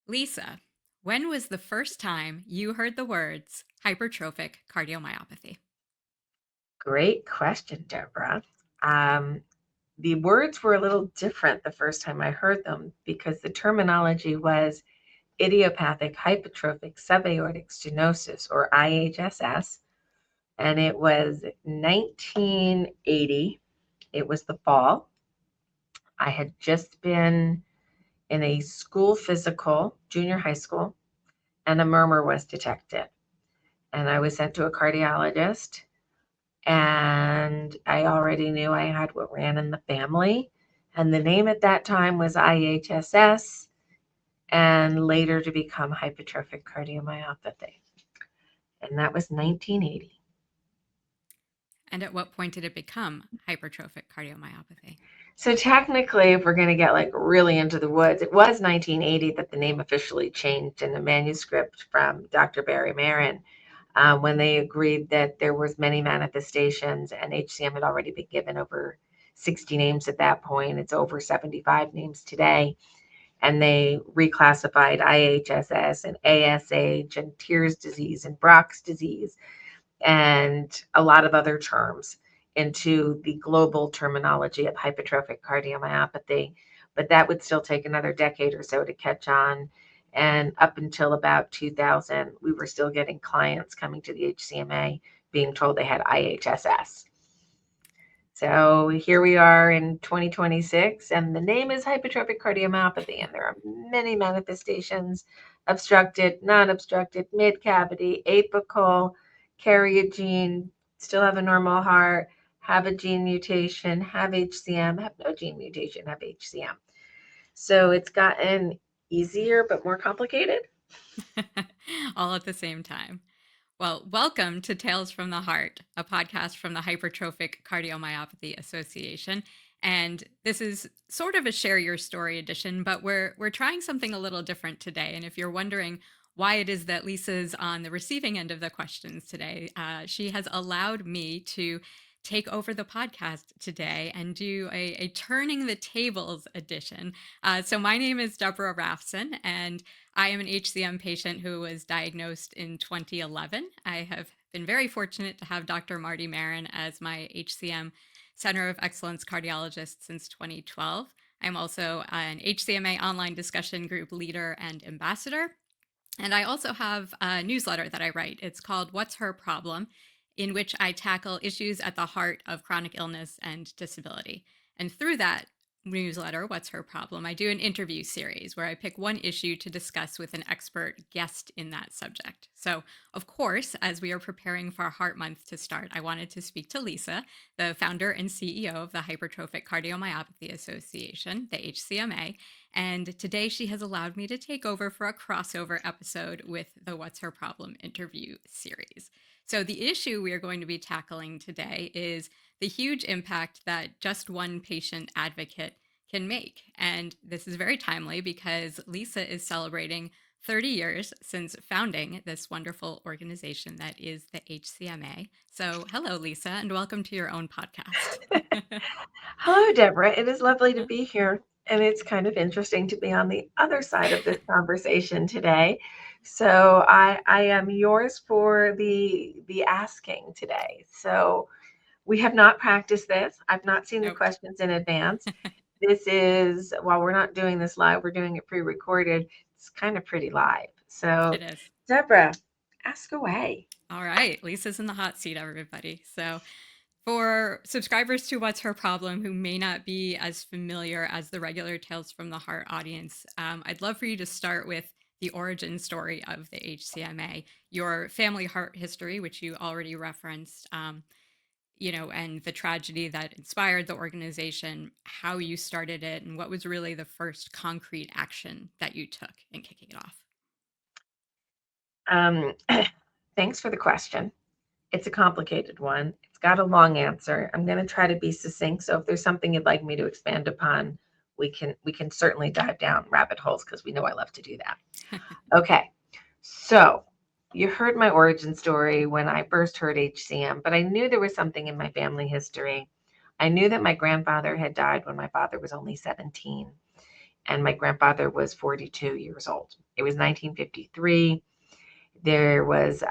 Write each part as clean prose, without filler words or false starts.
Lisa, when was the first time you heard the words hypertrophic cardiomyopathy? Great question, Deborah. Um, the words were a little different the first time I heard them because the terminology was idiopathic hypertrophic subaortic stenosis, or IHSS, and it was 1980. It was the fall. I had just been in a school physical, junior high school, and a murmur was detected. And I was sent to a cardiologist, and I already knew I had what ran in the family. And the name at that time was IHSS, and later to become hypertrophic cardiomyopathy. And that was 1980. And at what point did it become hypertrophic cardiomyopathy? So technically, if we're going to get like really into the woods, it was 1980 that the name officially changed in a manuscript from Dr. Barry Marin, when they agreed that there was many manifestations, and HCM had already been given over 60 names at that point. It's over 75 names today. And they reclassified IHSS and ASH and Tears disease and Brock's disease and a lot of other terms into the global terminology of hypertrophic cardiomyopathy. But that would still take another decade or so to catch on. And up until about 2000, we were still getting clients coming to the HCMA being told they had IHSS. So here we are in 2026, and the name is hypertrophic cardiomyopathy, and there are many manifestations: obstructed, non obstructed, mid cavity, apical, carry a gene, still have a normal heart, have a gene mutation, have HCM, have no gene mutation, have HCM. So it's gotten easier but more complicated. All at the same time. Well, welcome to Tales from the Heart, a podcast from the Hypertrophic Cardiomyopathy Association. And this is sort of a share your story edition, but we're trying something a little different today. And if you're wondering why it is that Lisa's on the receiving end of the questions today, she has allowed me to take over the podcast today and do a turning the tables edition. So my name is Deborah Rafson, and I am an HCM patient who was diagnosed in 2011. I have been very fortunate to have Dr. Marty Marin as my HCM Center of Excellence cardiologist since 2012. I'm also an HCMA online discussion group leader and ambassador. And I also have a newsletter that I write. It's called What's Her Problem, in which I tackle issues at the heart of chronic illness and disability. And through that newsletter, What's Her Problem, I do an interview series where I pick one issue to discuss with an expert guest in that subject. So, of course, as we are preparing for Heart Month to start, I wanted to speak to Lisa, the founder and CEO of the Hypertrophic Cardiomyopathy Association, the HCMA. And today she has allowed me to take over for a crossover episode with the What's Her Problem interview series. So, the issue we are going to be tackling today is the huge impact that just one patient advocate can make. And this is very timely because Lisa is celebrating 30 years since founding this wonderful organization that is the HCMA. So, hello, Lisa, and welcome to your own podcast. Hello, Deborah. It is lovely to be here. And it's kind of interesting to be on the other side of this conversation today. So I am yours for the asking today. So we have not practiced this. I've not seen the Nope. questions in advance. This is, while we're not doing this live, we're doing it pre-recorded. It's kind of pretty live. So It is. Deborah, ask away. All right. Lisa's in the hot seat, everybody. So, for subscribers to What's Her Problem who may not be as familiar as the regular Tales from the Heart audience, I'd love for you to start with the origin story of the HCMA, your family heart history, which you already referenced, and the tragedy that inspired the organization, how you started it, and what was really the first concrete action that you took in kicking it off. Um, Thanks for the question. It's a complicated one. It's got a long answer. I'm going to try to be succinct. So if there's something you'd like me to expand upon, we can certainly dive down rabbit holes because we know I love to do that. Okay. So you heard my origin story when I first heard HCM, but I knew there was something in my family history. I knew that my grandfather had died when my father was only 17, and my grandfather was 42 years old. It was 1953. There was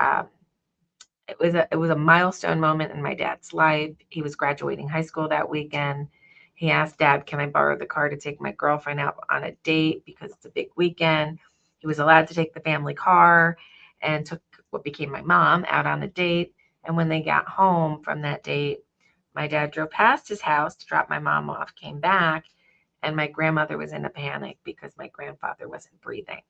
it was a milestone moment in my dad's life. He was graduating high school that weekend. He asked Dad, "Can I borrow the car to take my girlfriend out on a date because it's a big weekend?" He was allowed to take the family car and took what became my mom out on a date. And when they got home from that date, my dad drove past his house to drop my mom off, came back, and my grandmother was in a panic because my grandfather wasn't breathing.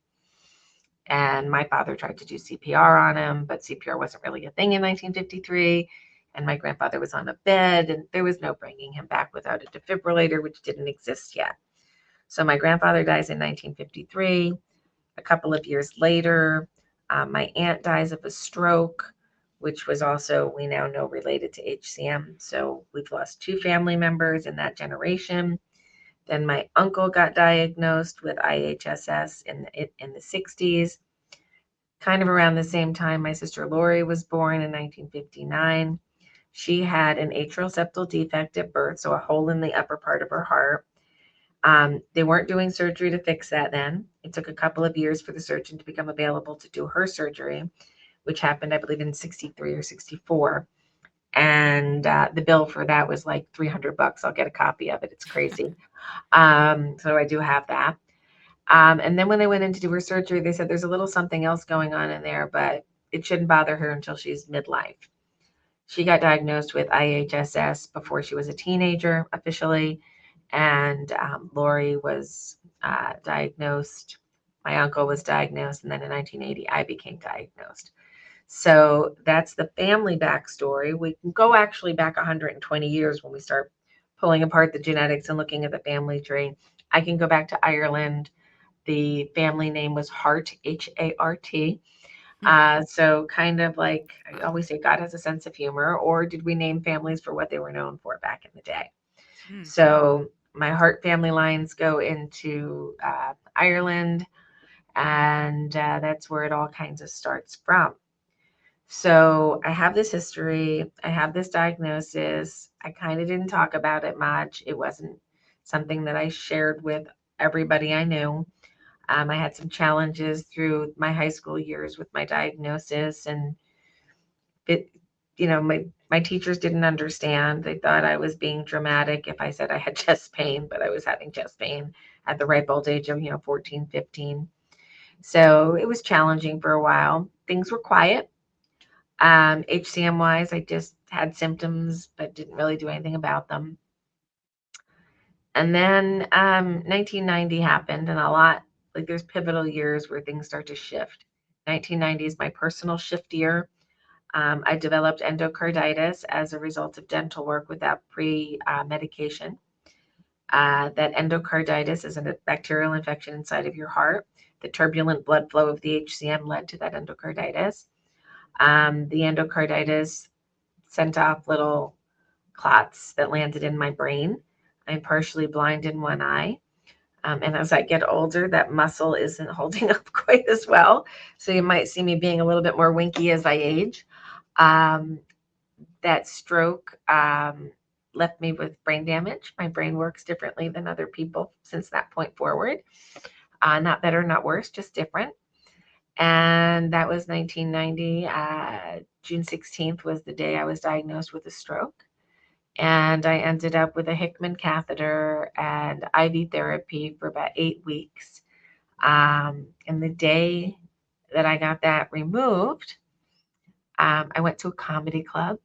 And my father tried to do CPR on him, but CPR wasn't really a thing in 1953. And my grandfather was on a bed, and there was no bringing him back without a defibrillator, which didn't exist yet. So my grandfather dies in 1953. A couple of years later, my aunt dies of a stroke, which was also, we now know, related to HCM. So we've lost two family members in that generation. Then my uncle got diagnosed with IHSS in the 60s. Kind of around the same time, my sister Lori was born in 1959. She had an atrial septal defect at birth, so a hole in the upper part of her heart. They weren't doing surgery to fix that then. It took a couple of years for the surgeon to become available to do her surgery, which happened, I believe, in 63 or 64. And the bill for that was like $300. I'll get a copy of it. It's crazy. So I do have that. And then when they went in to do her surgery, they said there's a little something else going on in there, but it shouldn't bother her until she's midlife. She got diagnosed with IHSS before she was a teenager officially, and Lori was diagnosed. My uncle was diagnosed, and then in 1980, I became diagnosed. So that's the family backstory. We can go actually back 120 years when we start pulling apart the genetics and looking at the family tree. I can go back to Ireland. The family name was Hart, Hart. So kind of like I Wow. always say, God has a sense of humor, or did we name families for what they were known for back in the day? Mm. So my Hart family lines go into Ireland, and that's where it all kinds of starts from. So I have this history, I have this diagnosis. I kind of didn't talk about it much. It wasn't something that I shared with everybody I knew. I had some challenges through my high school years with my diagnosis, and it, my teachers didn't understand. They thought I was being dramatic if I said I had chest pain, but I was having chest pain at the ripe old age of 14, 15. So it was challenging for a while. Things were quiet. HCM wise, I just had symptoms, but didn't really do anything about them. And then 1990 happened, and a lot, like there's pivotal years where things start to shift. 1990 is my personal shift year. I developed endocarditis as a result of dental work without pre-medication. That endocarditis is a bacterial infection inside of your heart. The turbulent blood flow of the HCM led to that endocarditis. The endocarditis sent off little clots that landed in my brain. I'm partially blind in one eye. And as I get older, that muscle isn't holding up quite as well. So you might see me being a little bit more winky as I age. Um, that stroke left me with brain damage. My brain works differently than other people since that point forward. Not better, not worse, just different. And that was 1990. June 16th was the day I was diagnosed with a stroke. And I ended up with a Hickman catheter and IV therapy for about 8 weeks. And the day that I got that removed, I went to a comedy club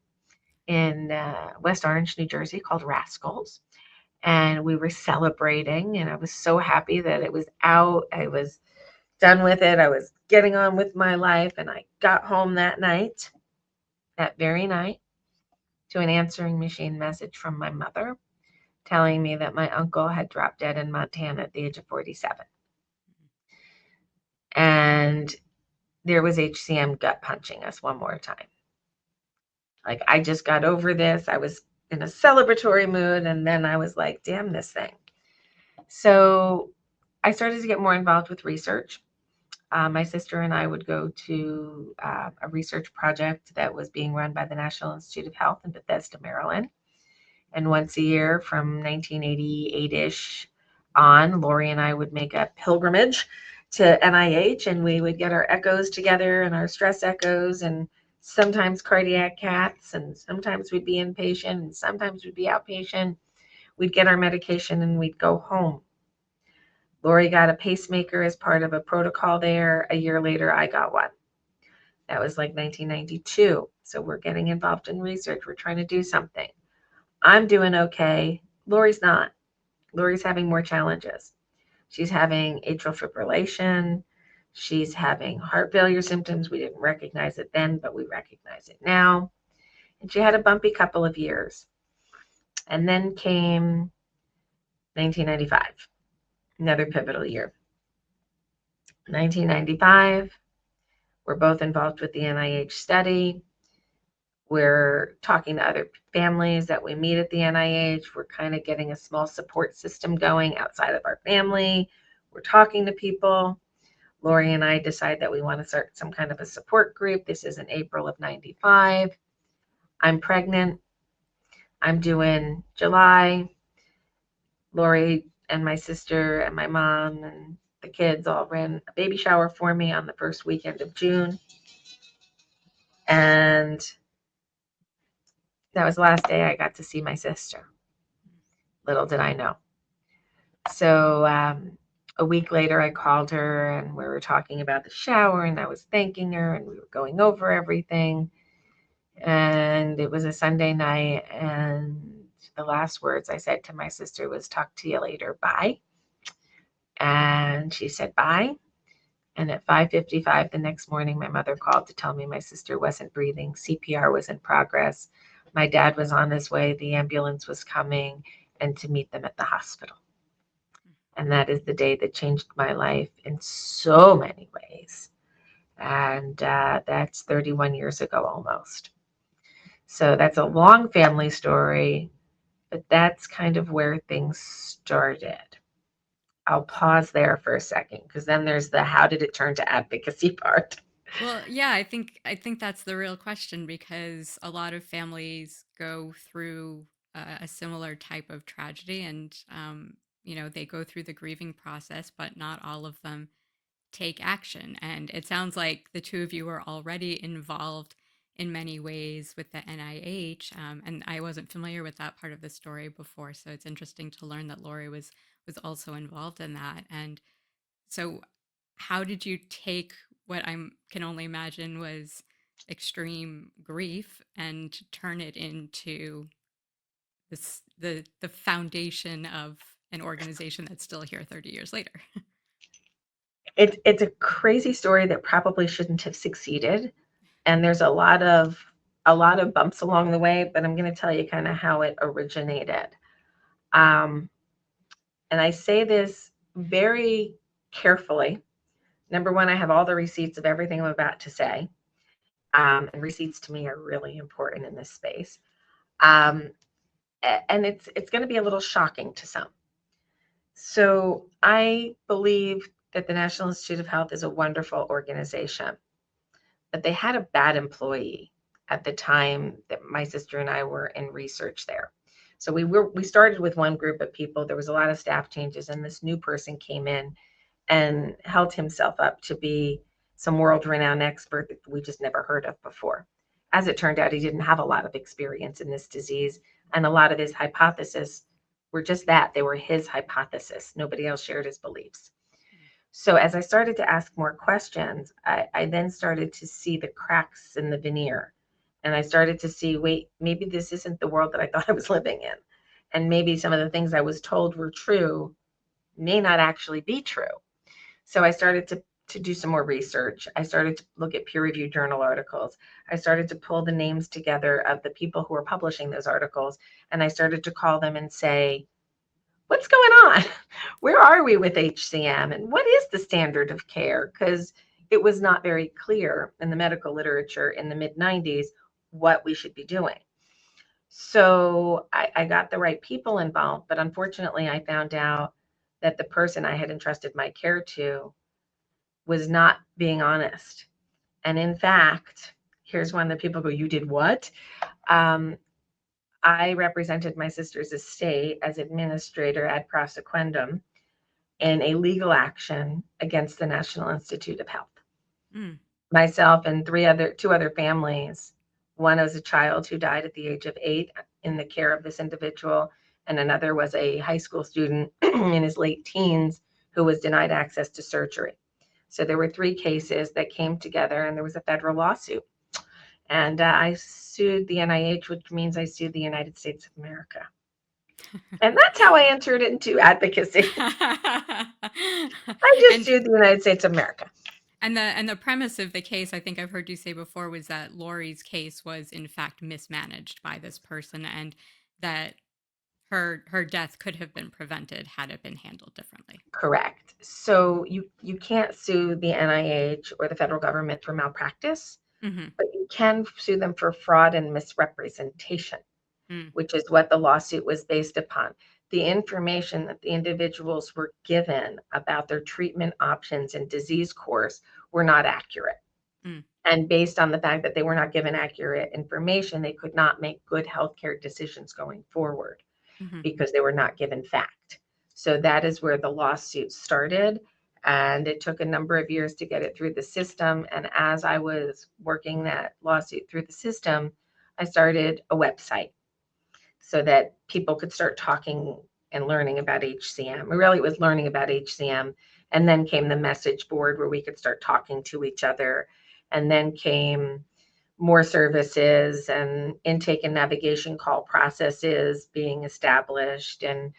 in West Orange, New Jersey called Rascals. And we were celebrating, and I was so happy that it was out. I was done with it. I was getting on with my life. And I got home that very night, to an answering machine message from my mother telling me that my uncle had dropped dead in Montana at the age of 47. And there was HCM gut punching us one more time. Like, I just got over this. I was in a celebratory mood. And then I was like, damn this thing. So I started to get more involved with research. My sister and I would go to a research project that was being run by the National Institute of Health in Bethesda, Maryland. And once a year from 1988-ish on, Lori and I would make a pilgrimage to NIH, and we would get our echoes together and our stress echoes, and sometimes cardiac caths, and sometimes we'd be inpatient, and sometimes we'd be outpatient. We'd get our medication and we'd go home. Lori got a pacemaker as part of a protocol there. A year later, I got one. That was like 1992. So we're getting involved in research. We're trying to do something. I'm doing okay. Lori's not. Lori's having more challenges. She's having atrial fibrillation. She's having heart failure symptoms. We didn't recognize it then, but we recognize it now. And she had a bumpy couple of years. And then came 1995, another pivotal year. 1995, we're both involved with the NIH study. We're talking to other families that we meet at the NIH. We're kind of getting a small support system going outside of our family. We're talking to people. Lori and I decide that we want to start some kind of a support group. This is in April of 95. I'm pregnant. I'm due in July. Lori and my sister and my mom and the kids all ran a baby shower for me on the first weekend of June. And that was the last day I got to see my sister. Little did I know. So a week later, I called her and we were talking about the shower, and I was thanking her and we were going over everything. And it was a Sunday night, and the last words I said to my sister was, "Talk to you later, bye." And she said, "Bye." And at 5:55 the next morning, my mother called to tell me my sister wasn't breathing. CPR was in progress. My dad was on his way. The ambulance was coming, and to meet them at the hospital. And that is the day that changed my life in so many ways. And that's 31 years ago almost. So that's a long family story, but that's kind of where things started. I'll pause there for a second because then there's the how did it turn to advocacy part. Well, yeah, I think that's the real question, because a lot of families go through a similar type of tragedy, and they go through the grieving process, but not all of them take action. And it sounds like the two of you are already involved in many ways with the NIH, and I wasn't familiar with that part of the story before, so it's interesting to learn that Lori was also involved in that. And so, how did you take what I can only imagine was extreme grief and turn it into the foundation of an organization that's still here 30 years later? It's a crazy story that probably shouldn't have succeeded, and there's a lot of bumps along the way. But I'm going to tell you kind of how it originated. Um, and I say this very carefully. Number one, I have all the receipts of everything I'm about to say. And receipts to me are really important in this space. Um, and it's going to be a little shocking to some. So I believe that the National Institute of Health is a wonderful organization, but they had a bad employee at the time that my sister and I were in research there. So we started with one group of people. There was a lot of staff changes, and this new person came in and held himself up to be some world-renowned expert that we just never heard of before. As it turned out, he didn't have a lot of experience in this disease, and a lot of his hypotheses were just that. They were his hypothesis. Nobody else shared his beliefs. So as I started to ask more questions, I then started to see the cracks in the veneer. And I started to see, wait, maybe this isn't the world that I thought I was living in. And maybe some of the things I was told were true may not actually be true. So I started to do some more research. I started to look at peer-reviewed journal articles. I started to pull the names together of the people who were publishing those articles. And I started to call them and say, what's going on? Where are we with HCM? And what is the standard of care? Because it was not very clear in the medical literature in the mid-90s what we should be doing. So I got the right people involved, but unfortunately I found out that the person I had entrusted my care to was not being honest. And in fact, here's one that people go, you did what? I represented my sister's estate as administrator ad prosequendum, in a legal action against the National Institute of Health. Mm. Myself and two other families. One was a child who died at the age of 8 in the care of this individual, and another was a high school student in his late teens who was denied access to surgery. So there were 3 cases that came together, and there was a federal lawsuit. And I sued the NIH, which means I sued the United States of America. And that's how I entered into advocacy. I just and sued the United States of America. and the premise of the case, I think I've heard you say before, was that Lori's case was in fact mismanaged by this person, and that her death could have been prevented had it been handled differently. Correct. So you can't sue the NIH or the federal government for malpractice, Hmm. but you can sue them for fraud and misrepresentation, Mm. which is what the lawsuit was based upon. The information that the individuals were given about their treatment options and disease course were not accurate. Mm. And based on the fact that they were not given accurate information, they could not make good healthcare decisions going forward Hmm. because they were not given fact. So that is where the lawsuit started. And it took a number of years to get it through the system. And as I was working that lawsuit through the system, I started a website so that people could start talking and learning about HCM. Really, it was learning about HCM. And then came the message board where we could start talking to each other. And then came more services and intake and navigation call processes being established, and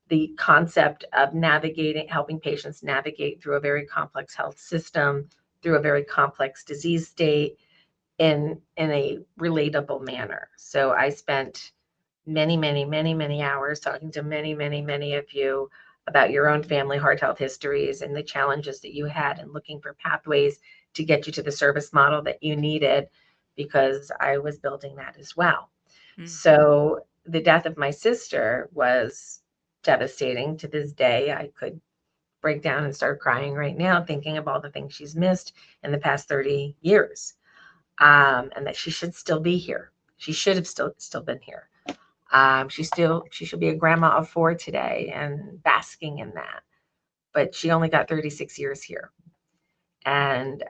the concept of navigating, helping patients navigate through a very complex health system, through a very complex disease state in a relatable manner. So I spent many hours talking to many of you about your own family heart health histories and the challenges that you had, and looking for pathways to get you to the service model that you needed, because I was building that as well. Mm. So the death of my sister was devastating. To this day, I could break down and start crying right now, thinking of all the things she's missed in the past 30 years, and that she should still be here. She should have still been here. She should be a grandma of 4 today and basking in that. But she only got 36 years here. And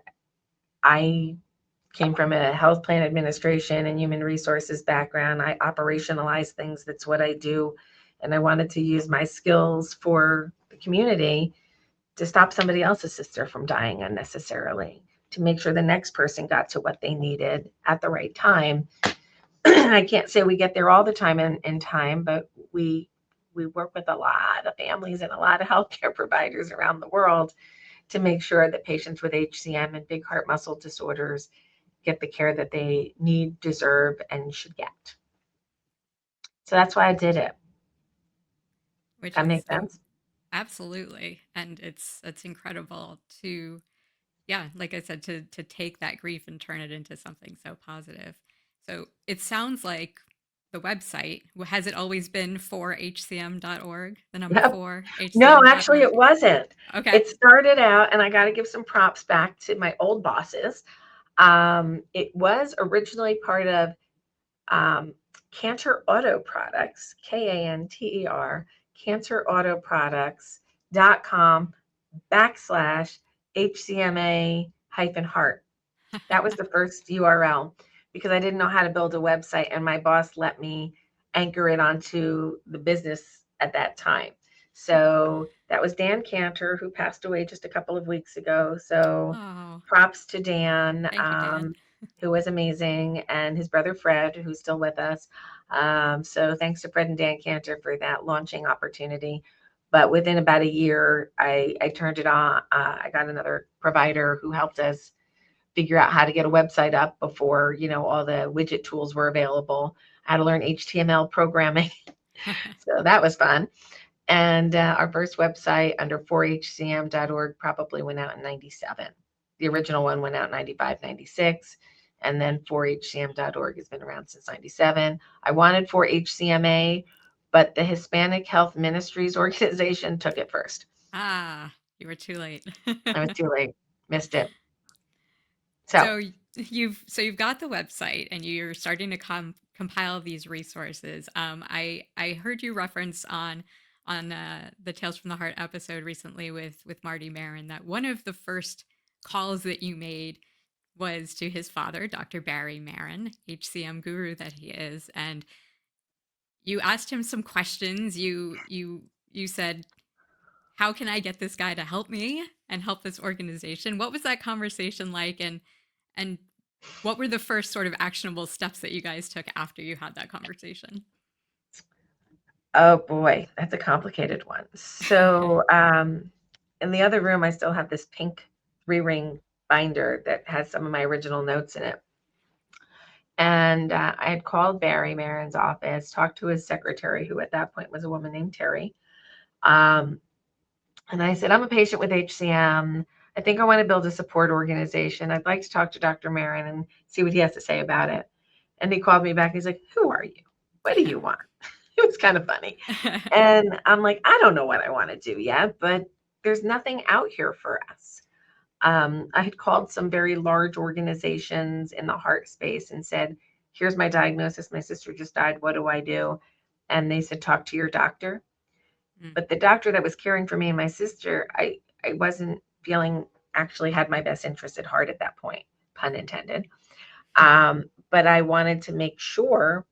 I came from a health plan administration and human resources background. I operationalize things. That's what I do. And I wanted to use my skills for the community to stop somebody else's sister from dying unnecessarily, to make sure the next person got to what they needed at the right time. I can't say we get there all the time in time, but we work with a lot of families and a lot of healthcare providers around the world to make sure that patients with HCM and big heart muscle disorders get the care that they need, deserve, and should get. So that's why I did it. Which That is makes sense. absolutely, and it's incredible to, yeah, like I said, to take that grief and turn it into something so positive. So it sounds like the website, has it always been 4hcm.org, the number Yep. 4 No, actually, hcm.org? it wasn't. Okay. It started out, and I got to give some props back to my old bosses. It was originally part of Cancer Auto Products, Kanter, cancerautoproducts.com/HCMA hyphen heart. That was the first URL, because I didn't know how to build a website, and my boss let me anchor it onto the business at that time. So that was Dan Cantor, who passed away just a couple of weeks ago. So Oh, props to Dan, thank you, Dan. who was amazing, and his brother Fred, who's still with us. So thanks to Fred and Dan Cantor for that launching opportunity. But within about a year, I turned it on. I got another provider who helped us figure out how to get a website up before, all the widget tools were available. I had to learn HTML programming. So that was fun. And our first website under 4hcm.org probably went out in 97. The original one went out in 95, 96. And then 4hcm.org has been around since 97. I wanted 4hcma, but the Hispanic Health Ministries organization took it first. Ah, you were too late. I was too late. Missed it. So So you've got the website and you're starting to compile these resources. I heard you reference on on the Tales from the Heart episode recently with Marty Marin that one of the first calls that you made was to his father, Dr. Barry Marin, HCM guru that he is, and you asked him some questions. You said, "How can I get this guy to help me and help this organization?" What was that conversation like, and what were the first sort of actionable steps that you guys took after you had that conversation? Oh boy, that's a complicated one. So, in the other room, I still have this pink 3-ring binder that has some of my original notes in it. And I had called Barry Marin's office, talked to his secretary, who at that point was a woman named Terry. Um, and I said, I'm a patient with HCM. I think I want to build a support organization. I'd like to talk to Dr. Marin and see what he has to say about it. And he called me back. He's like, who are you? What do you want? It was kind of funny. And I'm like, I don't know what I want to do yet, but there's nothing out here for us. I had called some very large organizations in the heart space and said, here's my diagnosis. My sister just died. What do I do? And they said, talk to your doctor. Mm. But the doctor that was caring for me and my sister, I wasn't feeling actually had my best interest at heart at that point, pun intended. But I wanted to make sure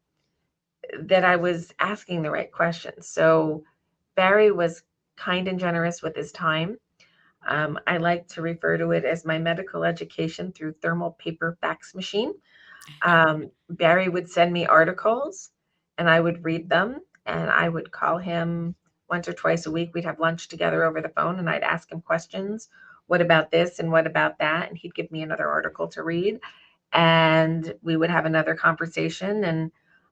that I was asking the right questions. So Barry was kind and generous with his time. I like to refer to it as my medical education through thermal paper fax machine. Barry would send me articles and I would read them and I would call him once or twice a week. We'd have lunch together over the phone and I'd ask him questions. What about this and what about that? And he'd give me another article to read and we would have another conversation and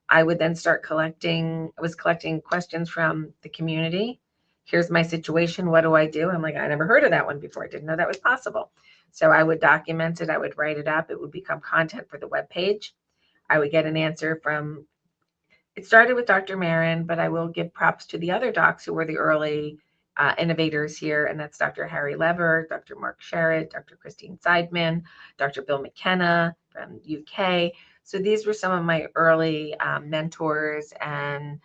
I would then start I was collecting questions from the community. Here's my situation. What do I do? I'm like, I never heard of that one before. I didn't know that was possible. So I would document it. I would write it up. It would become content for the web page. I would get an answer from, it started with Dr. Marin, but I will give props to the other docs who were the early innovators here. And that's Dr. Harry Lever, Dr. Mark Sherritt, Dr. Christine Seidman, Dr. Bill McKenna from UK. So these were some of my early mentors and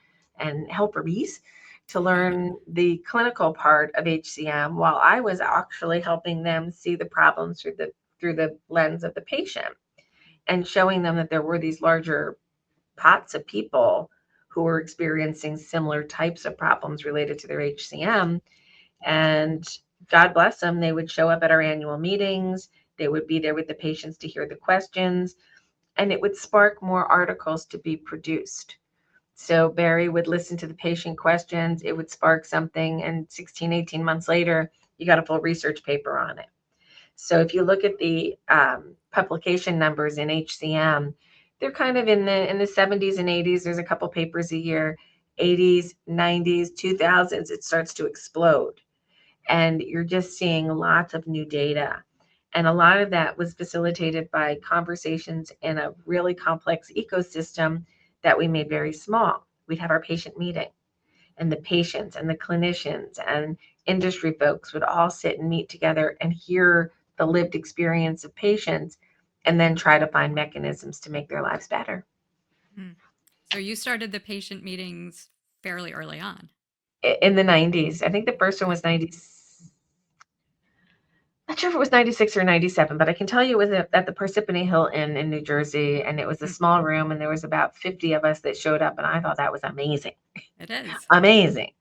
helpers to learn the clinical part of HCM while I was actually helping them see the problems through the lens of the patient and showing them that there were these larger pots of people who were experiencing similar types of problems related to their HCM. And God bless them, they would show up at our annual meetings. They would be there with the patients to hear the questions, and it would spark more articles to be produced. So Barry would listen to the patient questions. It would spark something. And 16, 18 months later, you got a full research paper on it. So if you look at the publication numbers in HCM, they're kind of in the 70s and 80s. There's a couple papers a year. 80s, 90s, 2000s, it starts to explode. And you're just seeing lots of new data. And a lot of that was facilitated by conversations in a really complex ecosystem that we made very small. We'd have our patient meeting, and the patients and the clinicians and industry folks would all sit and meet together and hear the lived experience of patients and then try to find mechanisms to make their lives better. Mm. So you started the patient meetings fairly early on. In the 90s, I think the first one was 90. Not sure if it was 96 or 97, but I can tell you it was at the Parsippany Hilton in New Jersey, and it was a Mm. small room, and there was about 50 of us that showed up, and I thought that was amazing. It is. Amazing.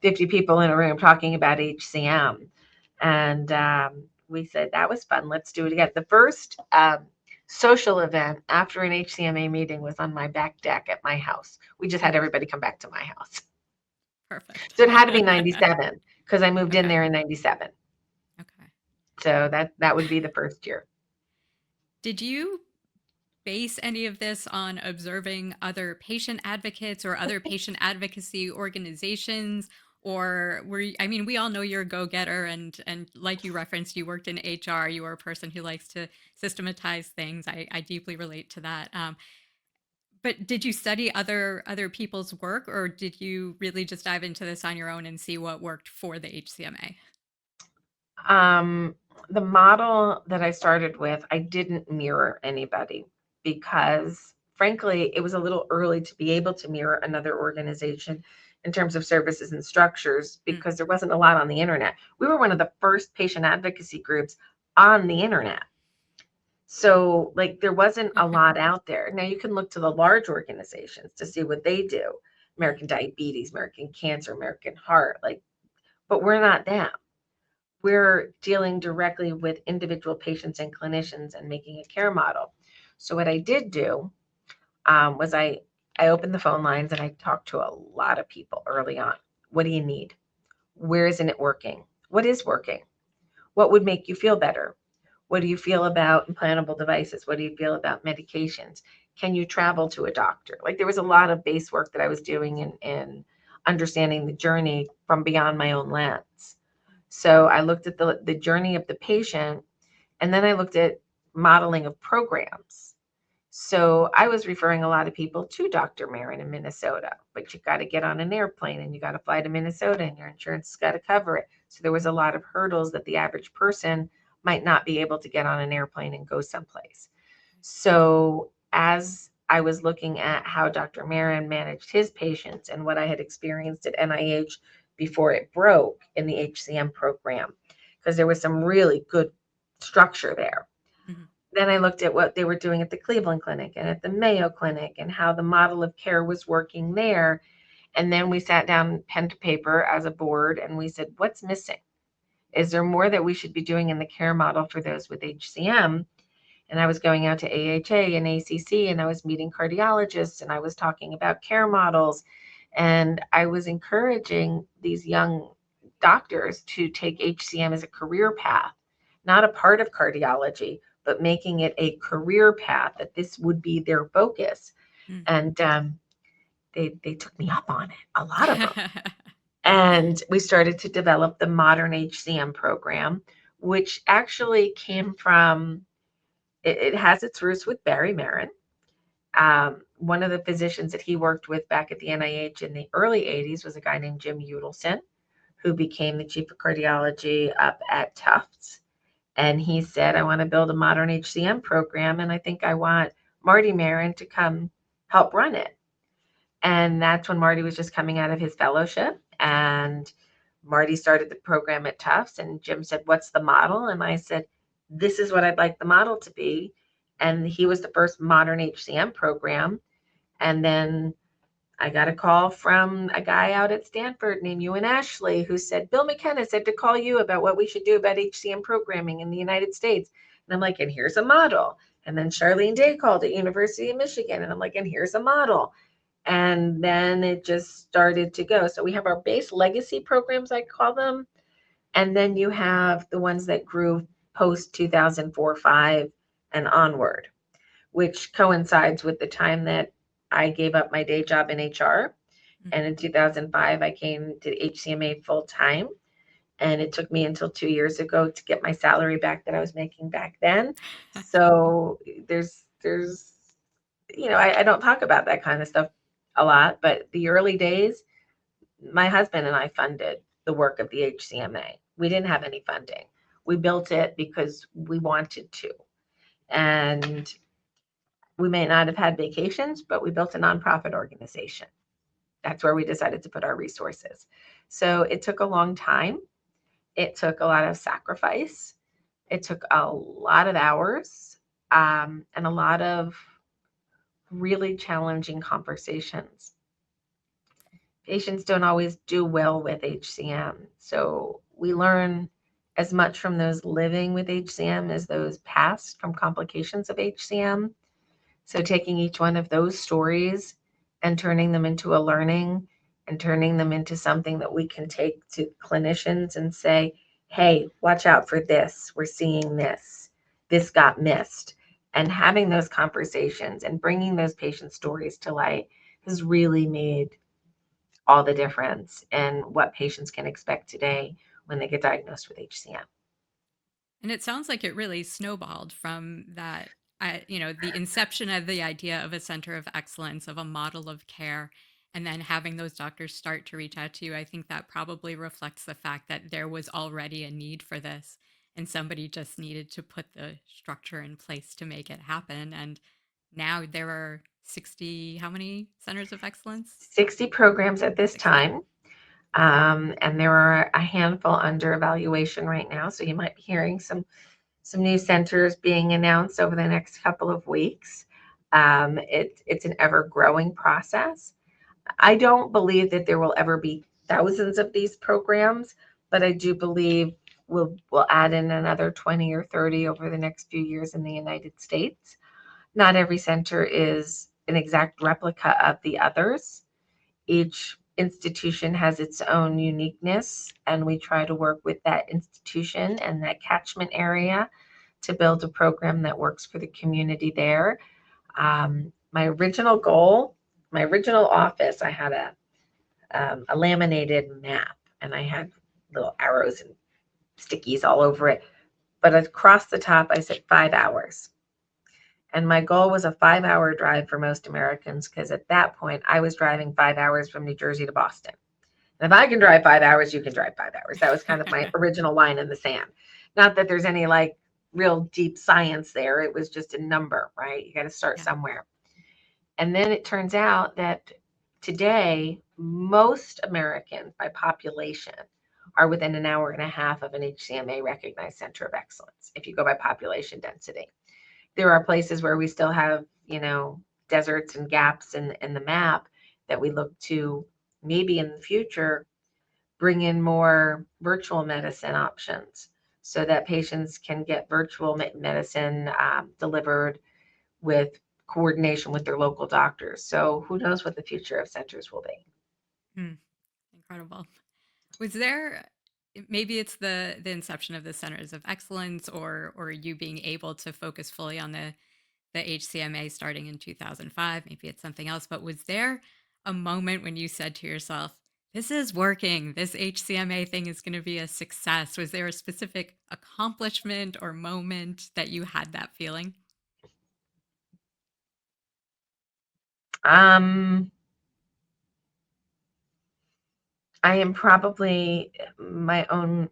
50 people in a room talking about HCM. And we said, that was fun. Let's do it again. The first social event after an HCMA meeting was on my back deck at my house. We just had everybody come back to my house. Perfect. So it had to be 97 because I moved in Okay. there in 97. Okay. So that would be the first year. Did you base any of this on observing other patient advocates or other patient advocacy organizations? Or were you, I mean, we all know you're a go-getter, and like you referenced, you worked in HR. You are a person who likes to systematize things. I deeply relate to that. But did you study other people's work, or did you really just dive into this on your own and see what worked for the HCMA? Um, the model that I started with, I didn't mirror anybody because, frankly, it was a little early to be able to mirror another organization. in terms of services and structures Mm. because there wasn't a lot on the internet. We were one of the first patient advocacy groups on the internet. So, like, there wasn't a lot out there. Now, you can look to the large organizations to see what they do. Mm. American Diabetes, American Cancer, American Heart, like, but we're not them. We're dealing directly with individual patients and clinicians and making a care model. So what I did do was I opened the phone lines and I talked to a lot of people early on. What do you need? Where isn't it working? What is working? What would make you feel better? What do you feel about implantable devices? What do you feel about medications? Can you travel to a doctor? Like there was a lot of base work that I was doing in understanding the journey from beyond my own lens. So I looked at the journey of the patient and then I looked at modeling of programs. So I was referring a lot of people to Dr. Marin in Minnesota, but you got to get on an airplane and you got to fly to Minnesota and your insurance has got to cover it. So there was a lot of hurdles that the average person might not be able to get on an airplane and go someplace. So as I was looking at how Dr. Marin managed his patients and what I had experienced at NIH before it broke in the HCM program, because there was some really good structure there. Mhm. Then I looked at what they were doing at the Cleveland Clinic and at the Mayo Clinic and how the model of care was working there. And then we sat down pen to paper as a board and we said, what's missing? Is there more that we should be doing in the care model for those with HCM? And I was going out to AHA and ACC and I was meeting cardiologists and I was talking about care models. And I was encouraging these young doctors to take HCM as a career path, not a part of cardiology, but making it a career path that this would be their focus. Mm. And they took me up on it, a lot of them. And we started to develop the modern HCM program, which actually came from it has its roots with Barry Marin. One of the physicians that he worked with back at the NIH in the early 80s was a guy named Jim Udelson, who became the chief of cardiology up at Tufts. And he said, I want to build a modern HCM program, and I think I want Marty Marin to come help run it. And that's when Marty was just coming out of his fellowship. And Marty started the program at Tufts. And Jim said, what's the model? And I said, this is what I'd like the model to be. And he was the first modern HCM program. And then I got a call from a guy out at Stanford named Ewan Ashley who said, Bill McKenna said to call you about what we should do about HCM programming in the United States. And I'm like, and here's a model. And then Charlene Day called at University of Michigan. And I'm like, and here's a model. And then it just started to go. So we have our base legacy programs, I call them. And then you have the ones that grew post 2004, 5 and onward, which coincides with the time that I gave up my day job in HR. Mhm. And in 2005, I came to HCMA full time. And it took me until 2 years ago to get my salary back that I was making back then. So there's I don't talk about that kind of stuff a lot, but the early days, my husband and I funded the work of the HCMA. We didn't have any funding. We built it because we wanted to. And we may not have had vacations, but we built a nonprofit organization. That's where we decided to put our resources. So it took a long time. It took a lot of sacrifice. It took a lot of hours and a lot of really challenging conversations. Patients don't always do well with HCM. So we learn as much from those living with HCM as those passed from complications of HCM. So taking each one of those stories and turning them into a learning and turning them into something that we can take to clinicians and say, hey, watch out for this. We're seeing this. This got missed. And having those conversations and bringing those patient stories to light has really made all the difference in what patients can expect today when they get diagnosed with HCM. And it sounds like it really snowballed from that, the inception of the idea of a center of excellence, of a model of care, and then having those doctors start to reach out to you. I think that probably reflects the fact that there was already a need for this, and somebody just needed to put the structure in place to make it happen. And now there are 60, how many centers of excellence? 60 programs at this 60. time. And there are a handful under evaluation right now. So you might be hearing some new centers being announced over the next couple of weeks. It's an ever growing process. I don't believe that there will ever be thousands of these programs, but I do believe we'll add in another 20 or 30 over the next few years in the United States. Not every center is an exact replica of the others. Each institution has its own uniqueness, and we try to work with that institution and that catchment area to build a program that works for the community there. My original goal, my original office, I had a laminated map, and I had little arrows and stickies all over it. But across the top, I said 5 hours. And my goal was a 5 hour drive for most Americans because at that point, I was driving 5 hours from New Jersey to Boston. And if I can drive 5 hours, you can drive 5 hours. That was kind of my original line in the sand. Not that there's any like real deep science there. It was just a number, right? You got to start Yeah. somewhere. And then it turns out that today, most Americans by population are within an hour and a half of an HCMA recognized center of excellence if you go by population density. There are places where we still have, deserts and gaps in the map that we look to maybe in the future bring in more virtual medicine options so that patients can get virtual medicine delivered with coordination with their local doctors. So who knows what the future of centers will be. Hmm, incredible. Was there, maybe it's the inception of the centers of excellence, or you being able to focus fully on the HCMA starting in 2005, maybe it's something else, but was there a moment when you said to yourself, this is working, this HCMA thing is going to be a success? Was there a specific accomplishment or moment that you had that feeling? Um, I am probably my own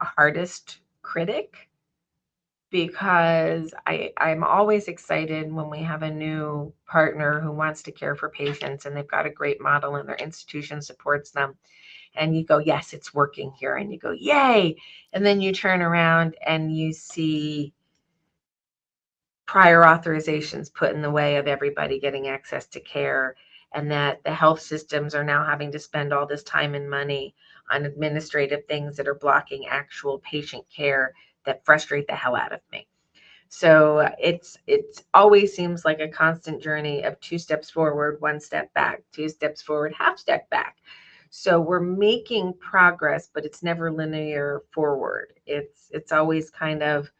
hardest critic because I'm always excited when we have a new partner who wants to care for patients and they've got a great model and their institution supports them. And you go, yes, it's working here. And you go, yay. And then you turn around and you see prior authorizations put in the way of everybody getting access to care, and that the health systems are now having to spend all this time and money on administrative things that are blocking actual patient care that frustrate the hell out of me. So it's always seems like a constant journey of 2 steps forward, 1 step back, 2 steps forward, half step back. So we're making progress, but it's never linear forward. It's always kind of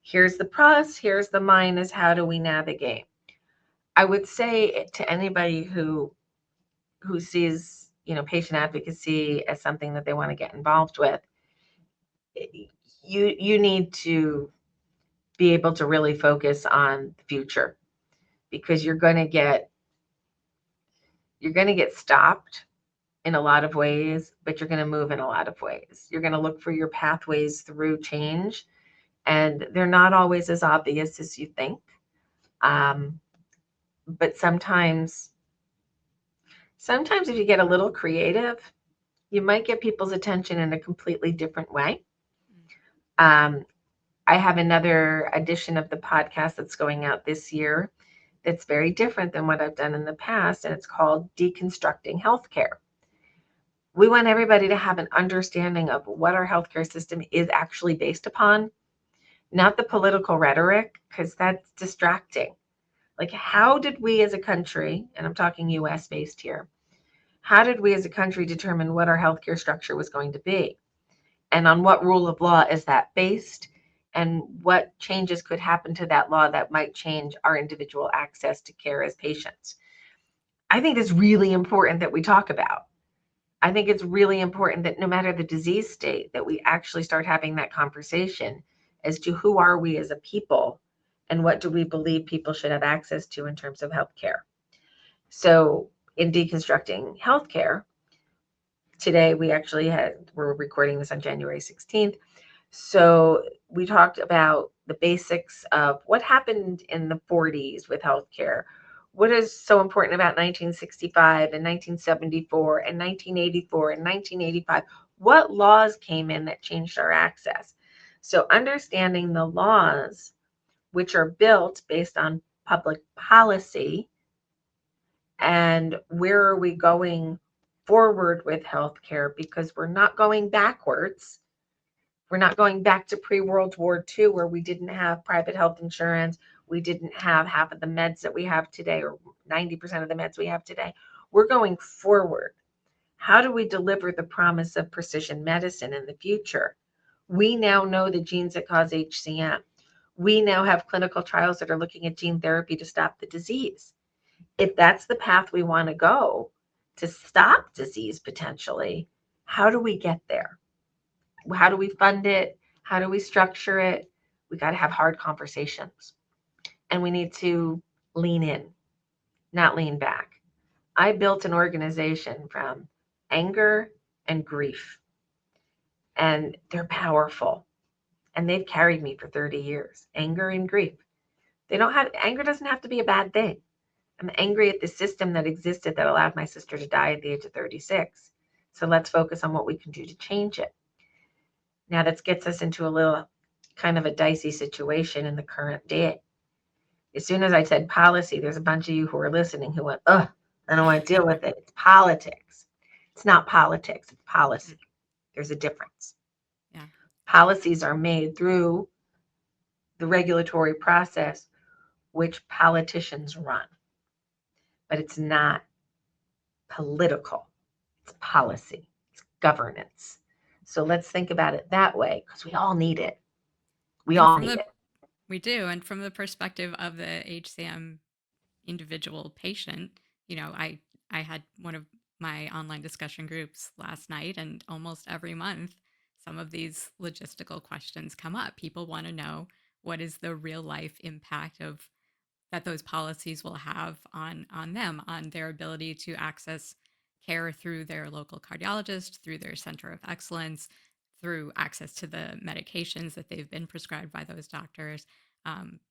here's the plus, here's the minus, how do we navigate? I would say to anybody who sees, patient advocacy as something that they want to get involved with, you need to be able to really focus on the future because you're going to get stopped in a lot of ways, but you're going to move in a lot of ways. You're going to look for your pathways through change, and they're not always as obvious as you think. Um, but sometimes if you get a little creative, you might get people's attention in a completely different way. Um, I have another edition of the podcast that's going out this year that's very different than what I've done in the past, and it's called Deconstructing Healthcare. We want everybody to have an understanding of what our healthcare system is actually based upon, not the political rhetoric, because that's distracting. Like, how did we as a country, and I'm talking US based here, how did we as a country determine what our healthcare structure was going to be? And on what rule of law is that based? And what changes could happen to that law that might change our individual access to care as patients? I think it's really important that we talk about. I think it's really important that no matter the disease state, that we actually start having that conversation as to who are we as a people and what do we believe people should have access to in terms of healthcare. So in deconstructing healthcare, today we're recording this on January 16th. So we talked about the basics of what happened in the 40s with healthcare. What is so important about 1965 and 1974 and 1984 and 1985? What laws came in that changed our access? So understanding the laws, which are built based on public policy, and where are we going forward with healthcare, because we're not going backwards. We're not going back to pre-World War II where we didn't have private health insurance. We didn't have half of the meds that we have today, or 90% of the meds we have today. We're going forward. How do we deliver the promise of precision medicine in the future? We now know the genes that cause HCM. We now have clinical trials that are looking at gene therapy to stop the disease. If that's the path we want to go to stop disease potentially, how do we get there? How do we fund it? How do we structure it? We got to have hard conversations, and we need to lean in, not lean back. I built an organization from anger and grief, and they're powerful, and they've carried me for 30 years. Anger and grief. Anger doesn't have to be a bad thing. I'm angry at the system that existed that allowed my sister to die at the age of 36. So let's focus on what we can do to change it. Now that gets us into a little kind of a dicey situation in the current day. As soon as I said policy, there's a bunch of you who are listening who went, ugh, I don't want to deal with it. It's politics. It's not politics, it's policy. There's a difference. Yeah. Policies are made through the regulatory process, which politicians run. But it's not political, it's policy, it's governance. So let's think about it that way, because we all need it. We And all from need the it. we do, and from the perspective of the HCM individual patient, I had one of my online discussion groups last night, and almost every month some of these logistical questions come up. People want to know what is the real life impact of that those policies will have on them, on their ability to access care through their local cardiologist, through their center of excellence, through access to the medications that they've been prescribed by those doctors.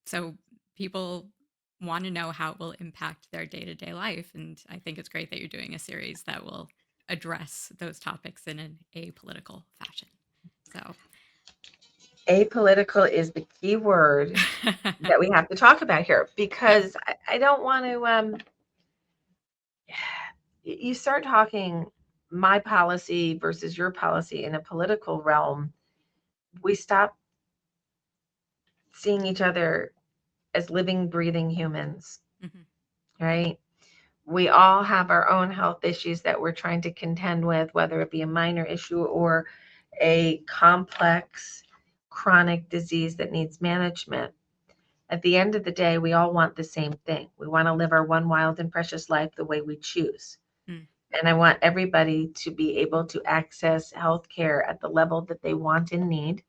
So people want to know how it will impact their day-to-day life, and I think it's great that you're doing a series that will address those topics in an apolitical fashion. So Apolitical is the key word that we have to talk about here, yeah. because I don't want to you start talking my policy versus your policy in a political realm, we stop seeing each other as living, breathing humans, Hmm. right? We all have our own health issues that we're trying to contend with, whether it be a minor issue or a complex chronic disease that needs management. At the end of the day, we all want the same thing. We want to live our one wild and precious life the way we choose. Mm. And I want everybody to be able to access healthcare at the level that they want and need.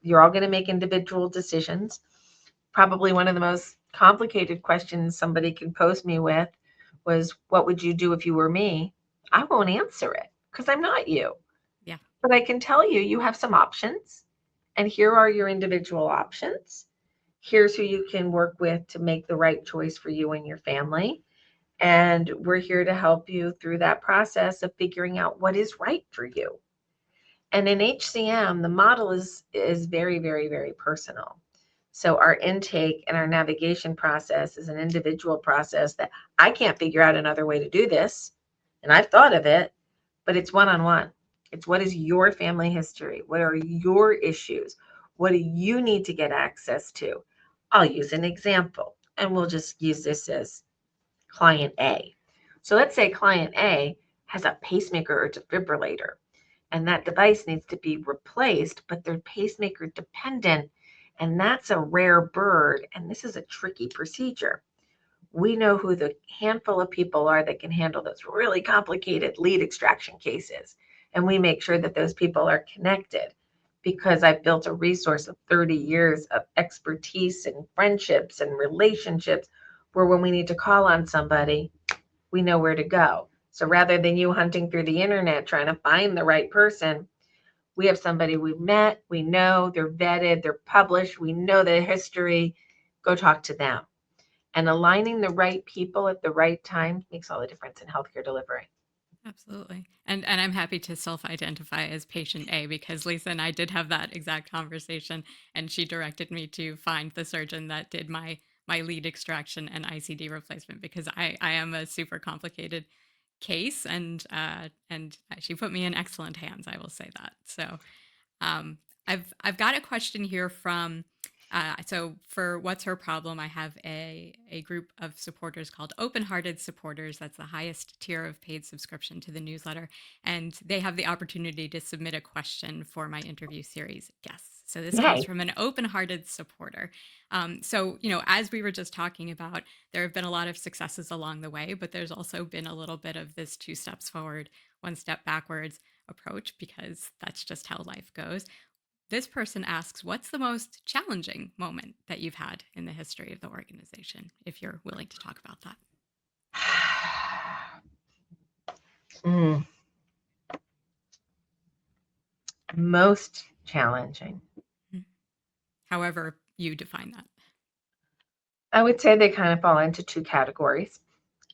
You're all going to make individual decisions. Probably one of the most complicated questions somebody could pose me with was, what would you do if you were me? I won't answer it because I'm not you. Yeah. But I can tell you, you have some options. And here are your individual options. Here's who you can work with to make the right choice for you and your family. And we're here to help you through that process of figuring out what is right for you. And in HCM, the model is very, very, very personal. So our intake and our navigation process is an individual process that I can't figure out another way to do this. And I've thought of it, but it's one-on-one. It's, what is your family history? What are your issues? What do you need to get access to? I'll use an example, and we'll just use this as client A. So let's say client A has a pacemaker or defibrillator, and that device needs to be replaced, but they're pacemaker dependent, and that's a rare bird, and this is a tricky procedure. We know who the handful of people are that can handle those really complicated lead extraction cases, and we make sure that those people are connected, because I've built a resource of 30 years of expertise and friendships and relationships, where when we need to call on somebody, we know where to go. So rather than you hunting through the internet trying to find the right person, we have somebody we've met, we know, they're vetted, they're published, we know their history. Go talk to them. And aligning the right people at the right time makes all the difference in healthcare delivery. Absolutely. And I'm happy to self-identify as patient A because Lisa and I did have that exact conversation, and she directed me to find the surgeon that did my lead extraction and ICD replacement because I am a super complicated case, and she put me in excellent hands, I will say that. So um, I've got a question here from. So for what's her problem, I have a group of supporters called Open Hearted Supporters. That's the highest tier of paid subscription to the newsletter, and they have the opportunity to submit a question for my interview series guests. So this comes Yay. from an open-hearted supporter. So as we were just talking about, there have been a lot of successes along the way, but there's also been a little bit of this 2 steps forward, 1 step backwards approach because that's just how life goes. This person asks, what's the most challenging moment that you've had in the history of the organization, if you're willing to talk about that? Mm, most challenging. However, you define that. I would say they kind of fall into 2 categories,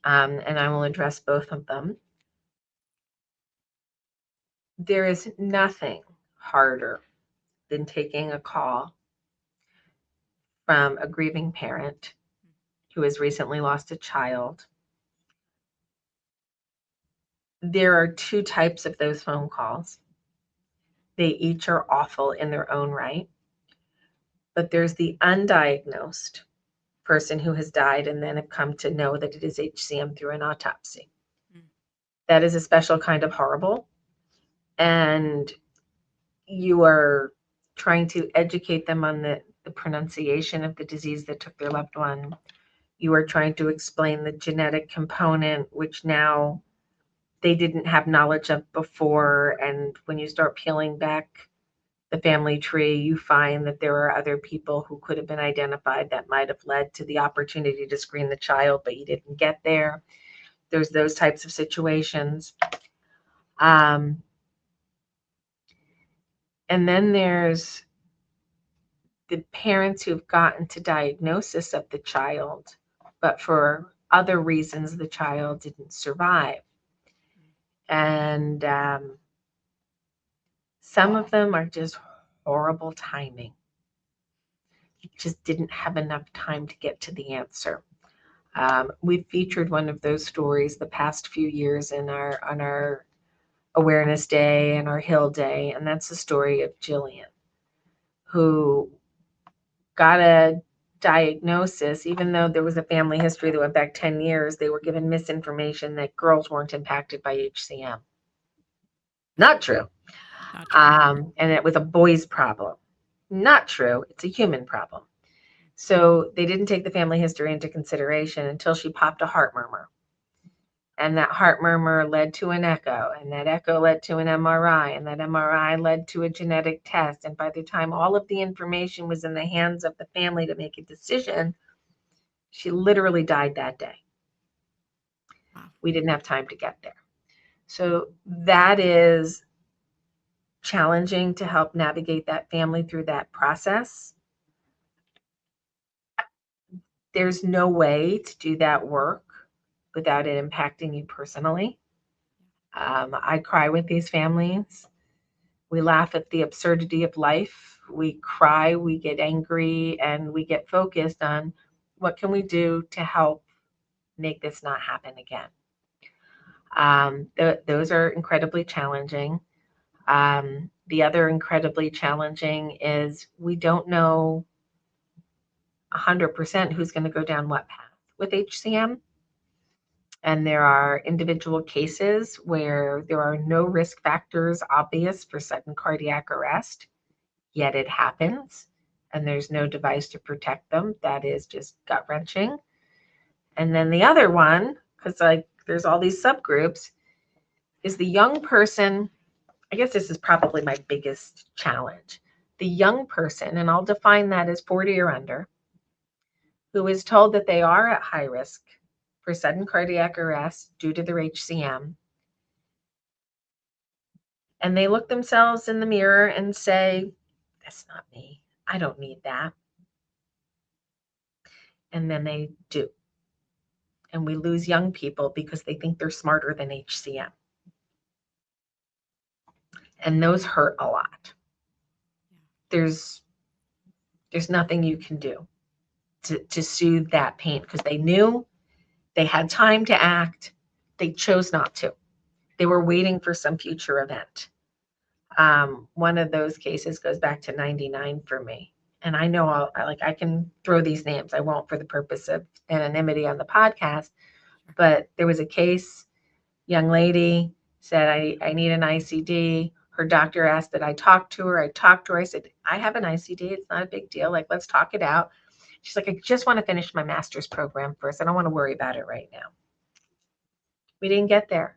and I will address both of them. There is nothing harder than taking a call from a grieving parent who has recently lost a child. There are 2 types of those phone calls. They each are awful in their own right, but there's the undiagnosed person who has died and then have come to know that it is HCM through an autopsy. Mm. That is a special kind of horrible. And you are trying to educate them on the pronunciation of the disease that took their loved one. You are trying to explain the genetic component, which now they didn't have knowledge of before. And when you start peeling back the family tree, you find that there are other people who could have been identified that might have led to the opportunity to screen the child, but you didn't get there. There's those types of situations. Um, and then there's the parents who've gotten to diagnosis of the child, but for other reasons, the child didn't survive. And some of them are just horrible timing. You just didn't have enough time to get to the answer. We've featured one of those stories the past few years in on our Awareness Day and our Hill Day, and that's the story of Jillian, who got a diagnosis, even though there was a family history that went back 10 years, they were given misinformation that girls weren't impacted by HCM. Not true. Not true. And it was a boy's problem. Not true. It's a human problem. So they didn't take the family history into consideration until she popped a heart murmur. And that heart murmur led to an echo, and that echo led to an MRI, and that MRI led to a genetic test. And by the time all of the information was in the hands of the family to make a decision, she literally died that day. Wow. We didn't have time to get there. So that is challenging to help navigate that family through that process. There's no way to do that work without it impacting you personally. I cry with these families. We laugh at the absurdity of life. We cry, we get angry, and we get focused on what can we do to help make this not happen again. Those are incredibly challenging. The other incredibly challenging is we don't know 100% who's going to go down what path with HCM. And there are individual cases where there are no risk factors obvious for sudden cardiac arrest, yet it happens, and there's no device to protect them. That is just gut wrenching. And then the other one, because there's all these subgroups, is the young person. I guess this is probably my biggest challenge. The young person, and I'll define that as 40 or under, who is told that they are at high risk for sudden cardiac arrest due to their HCM. And they look themselves in the mirror and say, that's not me. I don't need that. and then they do. And we lose young people because they think they're smarter than HCM. And those hurt a lot. There's nothing you can do to soothe that pain because they knew they had time to act. They chose not to. They were waiting for some future event. One of those cases goes back to 99 for me. And I know I can throw these names. I won't for the purpose of anonymity on the podcast. But there was a case, young lady said, I need an ICD. Her doctor asked that I talk to her. I talked to her. I said, I have an ICD. It's not a big deal. Like, let's talk it out. She's like, I just want to finish my master's program first. I don't want to worry about it right now. We didn't get there.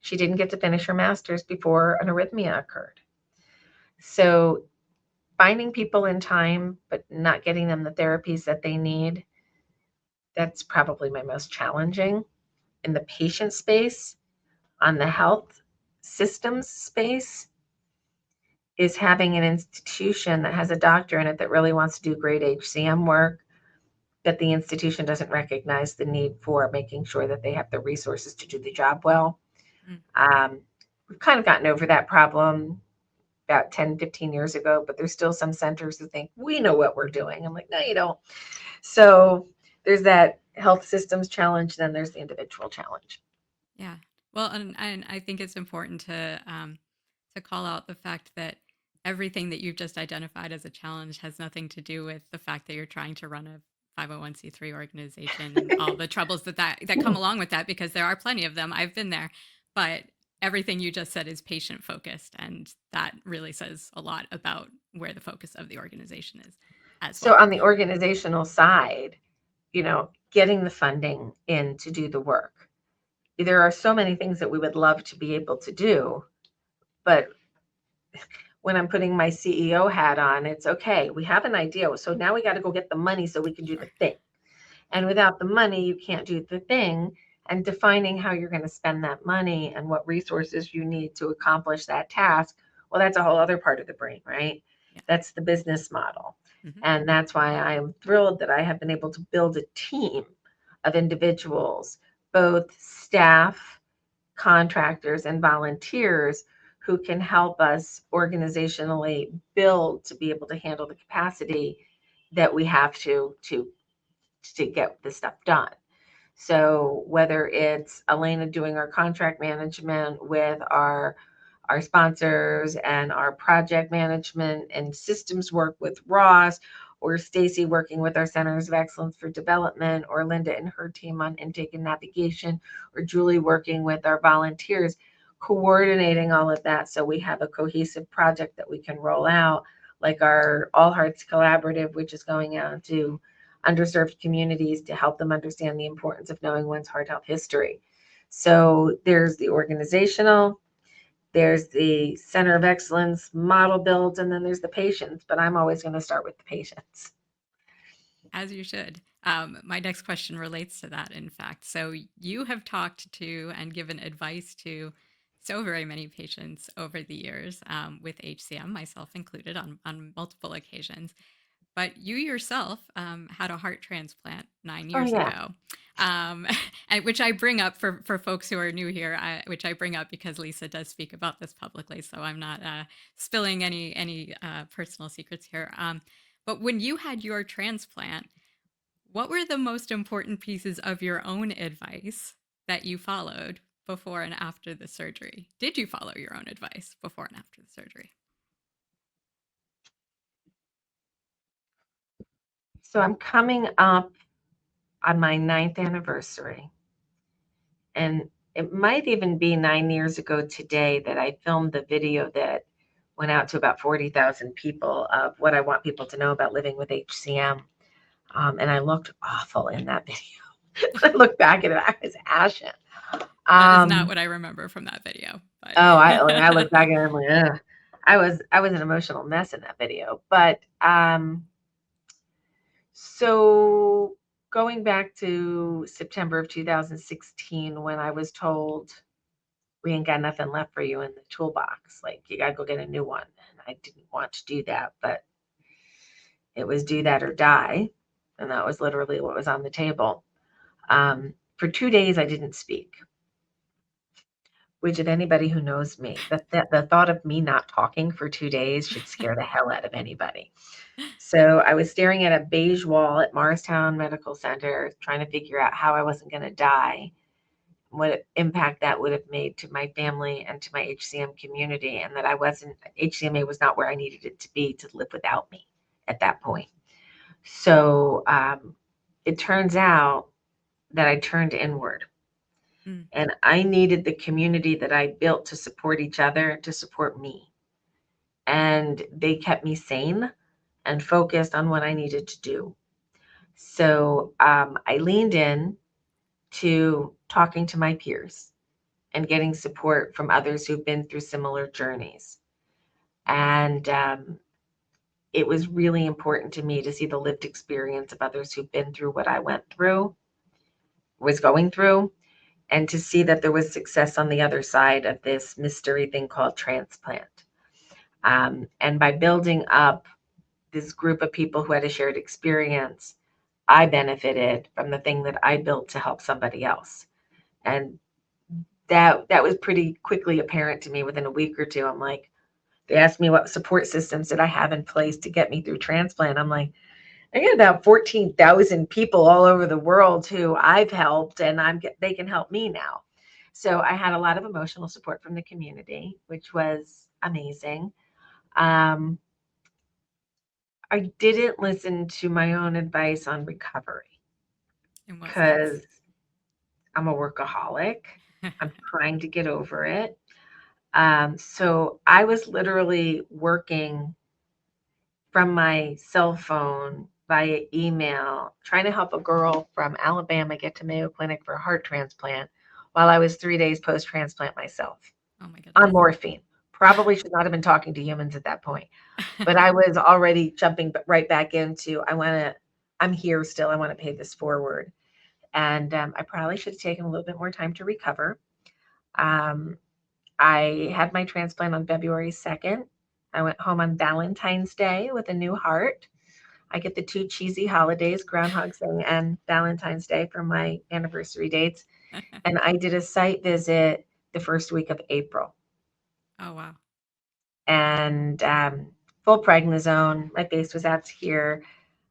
She didn't get to finish her master's before an arrhythmia occurred. So finding people in time, but not getting them the therapies that they need, that's probably my most challenging. In the patient space, on the health systems space, is having an institution that has a doctor in it that really wants to do great HCM work, that the institution doesn't recognize the need for making sure that they have the resources to do the job well. We've kind of gotten over that problem about 10, 15 years ago, but there's still some centers who think we know what we're doing. I'm like, no, you don't. So there's that health systems challenge, then there's the individual challenge. Yeah. Well, and I think it's important to call out the fact that everything that you've just identified as a challenge has nothing to do with the fact that you're trying to run a 501c3 organization and all the troubles that come along with that, because there are plenty of them. I've been there, but everything you just said is patient focused, and that really says a lot about where the focus of the organization is as well. So on the organizational side, getting the funding in to do the work. There are so many things that we would love to be able to do, but when I'm putting my CEO hat on, it's okay. We have an idea. So now we got to go get the money so we can do the thing. And without the money, you can't do the thing. And defining how you're going to spend that money and what resources you need to accomplish that task, well, that's a whole other part of the brain, right? Yeah. That's the business model. Mm-hmm. And that's why I am thrilled that I have been able to build a team of individuals, both staff, contractors, and volunteers who can help us organizationally build to be able to handle the capacity that we have to get this stuff done. So whether it's Elena doing our contract management with our sponsors and our project management and systems work with Ross, or Stacy working with our centers of excellence for development, or Linda and her team on intake and navigation, or Julie working with our volunteers, coordinating all of that so we have a cohesive project that we can roll out, like our All Hearts Collaborative, which is going out to underserved communities to help them understand the importance of knowing one's heart health history. So there's the organizational, there's the center of excellence model builds, and then there's the patients, but I'm always going to start with the patients. As you should. My next question relates to that, in fact. So you have talked to and given advice to so very many patients over the years with HCM, myself included, on multiple occasions. But you yourself had a heart transplant 9 years ago, and which I bring up for folks who are new here, which I bring up because Lisa does speak about this publicly, so I'm not spilling any personal secrets here. But when you had your transplant, what were the most important pieces of your own advice that you followed before and after the surgery? Did you follow your own advice before and after the surgery? So I'm coming up on my 9th anniversary. And it might even be 9 years ago today that I filmed the video that went out to about 40,000 people of what I want people to know about living with HCM. And I looked awful in that video. I look back at it, I was ashen. That is not what I remember from that video. But. I look back at it, I'm like, ugh. I was an emotional mess in that video. But so going back to September of 2016, when I was told we ain't got nothing left for you in the toolbox, like you got to go get a new one. And I didn't want to do that, but it was do that or die. And that was literally what was on the table. For 2 days, I didn't speak, which, if anybody who knows me, the thought of me not talking for 2 days should scare the hell out of anybody. So I was staring at a beige wall at Morristown Medical Center, trying to figure out how I wasn't going to die, what impact that would have made to my family and to my HCM community, and that HCMA was not where I needed it to be to live without me at that point. So it turns out that I turned inward, Mm. and I needed the community that I built to support each other, to support me. And they kept me sane and focused on what I needed to do. So I leaned in to talking to my peers and getting support from others who've been through similar journeys. And it was really important to me to see the lived experience of others who've been through what I was going through, and to see that there was success on the other side of this mystery thing called transplant. And by building up this group of people who had a shared experience, I benefited from the thing that I built to help somebody else. And that was pretty quickly apparent to me within a week or two. I'm like, they asked me what support systems did I have in place to get me through transplant. I'm like, I got about 14,000 people all over the world who I've helped, and they can help me now. So I had a lot of emotional support from the community, which was amazing. Um, I didn't listen to my own advice on recovery In what sense? because I'm a workaholic. I'm trying to get over it. So I was literally working from my cell phone via email, trying to help a girl from Alabama get to Mayo Clinic for a heart transplant while I was 3 days post transplant myself Oh my on goodness. morphine. Probably should not have been talking to humans at that point, but I was already jumping right back into I'm here still. I want to pay this forward. And I probably should have taken a little bit more time to recover. Um, I had my transplant on February 2nd. I went home on Valentine's Day with a new heart. I get the two cheesy holidays, Groundhog's Day and Valentine's Day, for my anniversary dates. And I did a site visit the first week of April. Oh wow. And full prednisone. My face was out to here.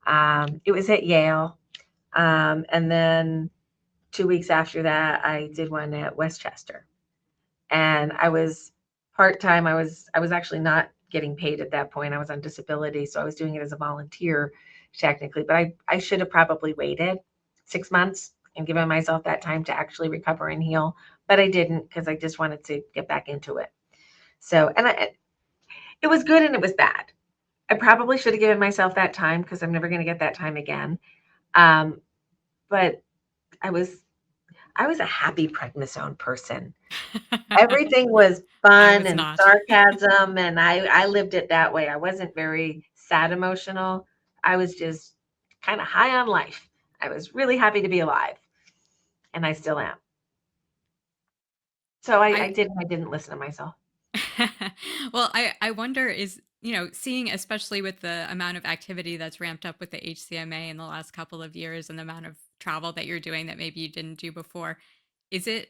It was at Yale. And then 2 weeks after that, I did one at Westchester. And I was part-time. I was actually not getting paid at that point. I was on disability, so I was doing it as a volunteer technically, but I should have probably waited 6 months and given myself that time to actually recover and heal, but I didn't because I just wanted to get back into it. So, it was good and it was bad. I probably should have given myself that time because I'm never going to get that time again. Um, but I was I was a happy prednisone person. Everything was I fun was and not. sarcasm, and I lived it that way. I wasn't very sad emotional. I was just kind of high on life. I was really happy to be alive, and I still am. So I I didn't listen to myself. well, I wonder is, seeing especially with the amount of activity that's ramped up with the HCMA in the last couple of years and the amount of travel that you're doing that maybe you didn't do before, is it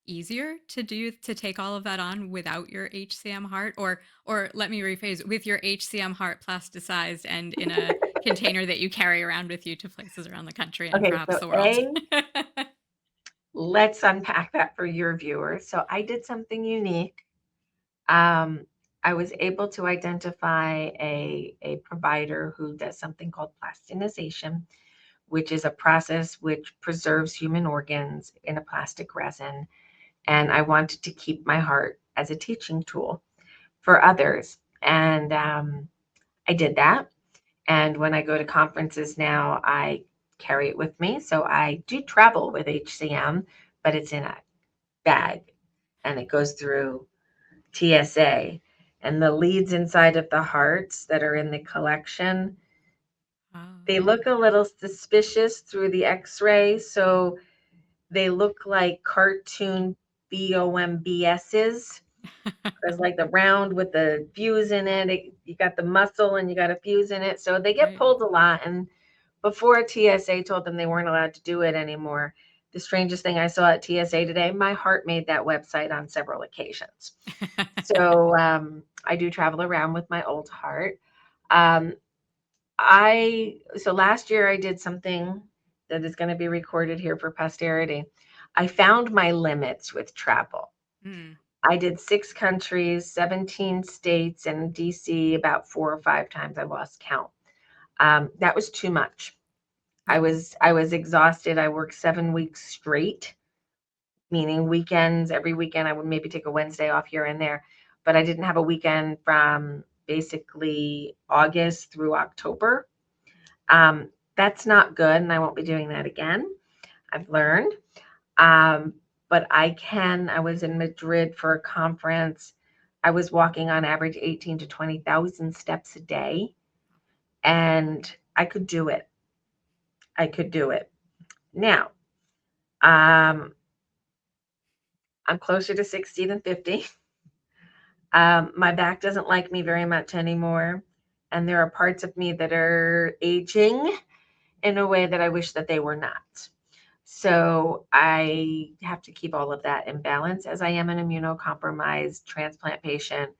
easier to take all of that on without your HCM heart, or let me rephrase, with your HCM heart plasticized and in a container that you carry around with you to places around the country and Okay, perhaps so the world? let's unpack that for your viewers. So I did something unique. Um, I was able to identify a provider who does something called plastinization, which is a process which preserves human organs in a plastic resin. And I wanted to keep my heart as a teaching tool for others. And I did that. And when I go to conferences now, I carry it with me. So I do travel with HCM, but it's in a bag and it goes through TSA. And the leads inside of the hearts that are in the collection, Oh. they look a little suspicious through the x-ray. So they look like cartoon BOMBSs. There's like the round with the fuse in it. You got the muscle and you got a fuse in it. So they get Right. pulled a lot. And before TSA told them they weren't allowed to do it anymore, the strangest thing I saw at TSA today, my heart made that website on several occasions. So I do travel around with my old heart. Um, so last year I did something that is going to be recorded here for posterity. I found my limits with travel. Mm. I did 6 countries, 17 states, and DC about 4 or 5 times. I lost count. That was too much. I Yeah. was exhausted. I worked 7 weeks straight, meaning weekends. Every weekend I would maybe take a Wednesday off here and there, but I didn't have a weekend from basically August through October. That's not good, and I won't be doing that again. I've learned. Um, but I was in Madrid for a conference. I was walking on average 18 to 20,000 steps a day, and I could do it. I could do it. Now, um, I'm closer to 60 than 50. My back doesn't like me very much anymore, and there are parts of me that are aging in a way that I wish that they were not. So I have to keep all of that in balance as I am an immunocompromised transplant patient.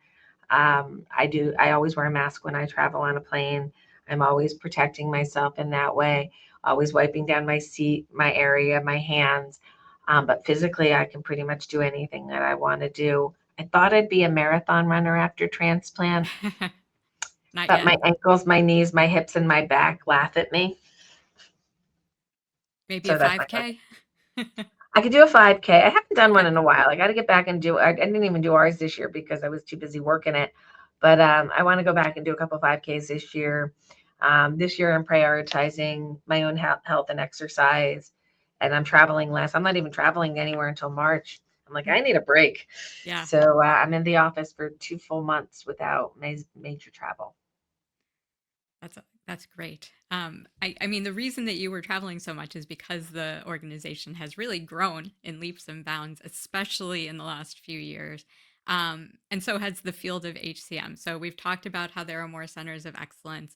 I always wear a mask when I travel on a plane. I'm always protecting myself in that way, always wiping down my seat, my area, my hands. But physically, I can pretty much do anything that I want to do. I thought I'd be a marathon runner after transplant, Not but yet. my ankles, my knees, my hips, and my back laugh at me. Maybe a So that's my goal. 5K. I could do a 5K. I haven't done one Okay. in a while. I got to get back and do. I didn't even do ours this year because I was too busy working it. But I want to go back and do a couple 5Ks this year. This year, I'm prioritizing my own health and exercise, and I'm traveling less. I'm not even traveling anywhere until March. I'm like, I Mm. need a break. Yeah. So I'm in the office for 2 full months without major travel. That's great. I mean, the reason that you were traveling so much is because the organization has really grown in leaps and bounds, especially in the last few years. And so has the field of HCM. So we've talked about how there are more centers of excellence.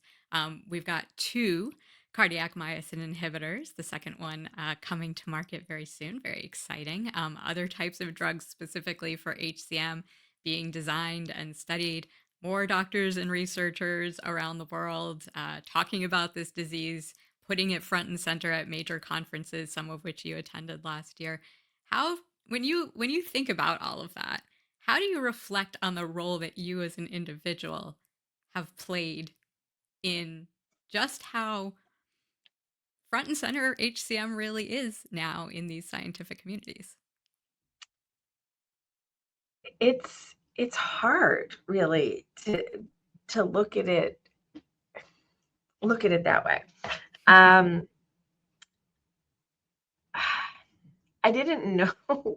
We've got 2 cardiac myosin inhibitors, the second one coming to market very soon. Very exciting. Other types of drugs specifically for HCM being designed and studied, more doctors and researchers around the world talking about this disease, putting it front and center at major conferences, some of which you attended last year. How, when you think about all of that, how do you reflect on the role that you as an individual have played in just how front and center HCM really is now in these scientific communities? It's hard, really, to look at it that way. Um, I didn't know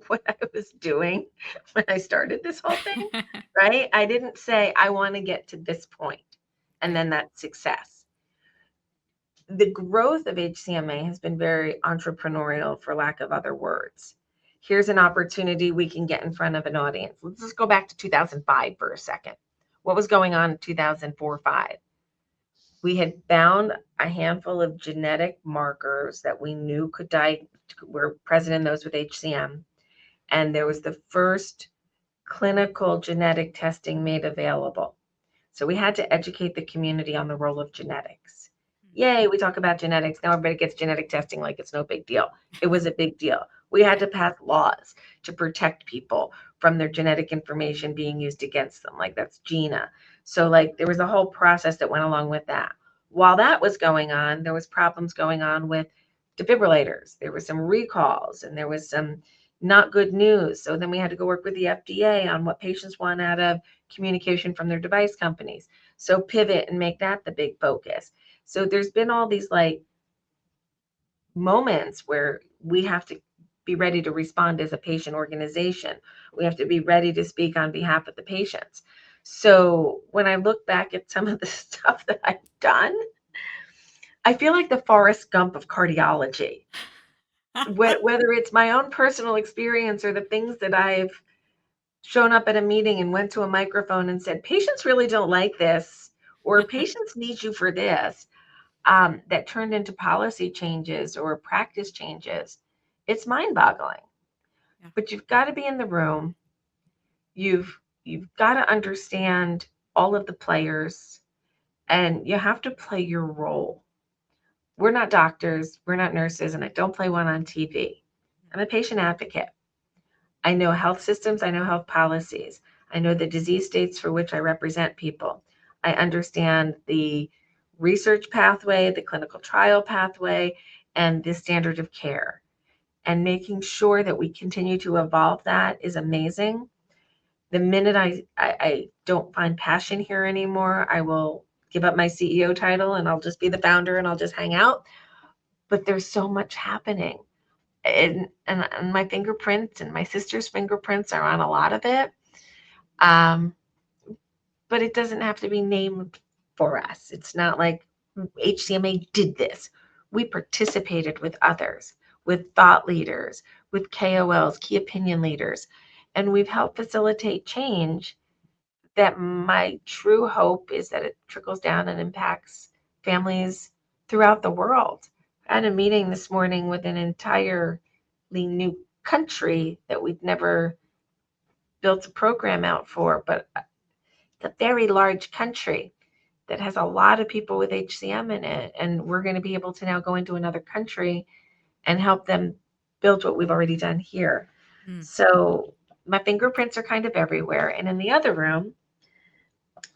what I was doing when I started this whole thing, right? I didn't say, I want to get to this point, and Right. then that's success. The growth of HCMA has been very entrepreneurial, for lack of other words. Here's an opportunity we can get in front of an audience. Let's just go back to 2005 for a second. What was going on in 2004-5? We had found a handful of genetic markers that we knew were present in those with HCM. And there was the first clinical genetic testing made available. So we had to educate the community on the role of genetics. Yay, we talk about genetics. Now everybody gets genetic testing like it's no big deal. It was a big deal. We had to pass laws to protect people from their genetic information being used against them. Like that's GINA. So like there was a whole process that went along with that. While that was going on, there was problems going on with defibrillators. There were some recalls and there was some not good news. So then we had to go work with the FDA on what patients want out of communication from their device companies. So pivot and make that the big focus. So there's been all these like moments where we have to be ready to respond as a patient organization. We have to be ready to speak on behalf of the patients. So when I look back at some of the stuff that I've done, I feel like the Forrest Gump of cardiology. Whether it's my own personal experience or the things that I've shown up at a meeting and went to a microphone and said, patients really don't like this, or patients need you for this. that turned into policy changes or practice changes. It's mind-boggling. Yeah. But you've got to be in the room. You've got to understand all of the players, and you have to play your role. We're not doctors, we're not nurses, and I don't play one on TV. I'm a patient advocate. I know health systems, I know health policies, I know the disease states for which I represent people. I understand the research pathway, the clinical trial pathway, and the standard of care. And making sure that we continue to evolve that is amazing. The minute I don't find passion here anymore, I will give up my CEO title and I'll just be the founder and I'll just hang out. But there's so much happening. And my fingerprints and my sister's fingerprints are on a lot of it. Um, but it doesn't have to be named for us. It's not like HCMA did this. We participated with others, with thought leaders, with KOLs, key opinion leaders, and we've helped facilitate change that my true hope is that it trickles down and impacts families throughout the world. I had a meeting this morning with an entirely new country that we'd never built a program out for, but it's a very large country that has a lot of people with HCM in it. And we're going to be able to now go into another country and help them build what we've already done here. Mm. So my fingerprints are kind of everywhere. And in the other room,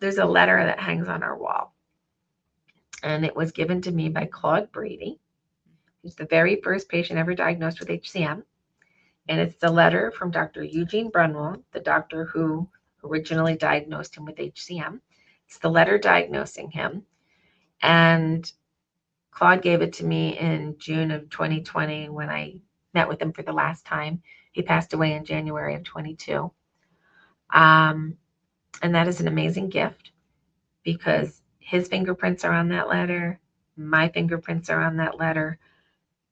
there's a letter that hangs on our wall. And it was given to me by Claude Brady, who's the very first patient ever diagnosed with HCM. And it's the letter from Dr. Eugene Brunwald, the doctor who originally diagnosed him with HCM. It's the letter diagnosing him. And Claude gave it to me in June of 2020 when I met with him for the last time. He passed away in January of 22. And that is an amazing gift because his fingerprints are on that letter. My fingerprints are on that letter.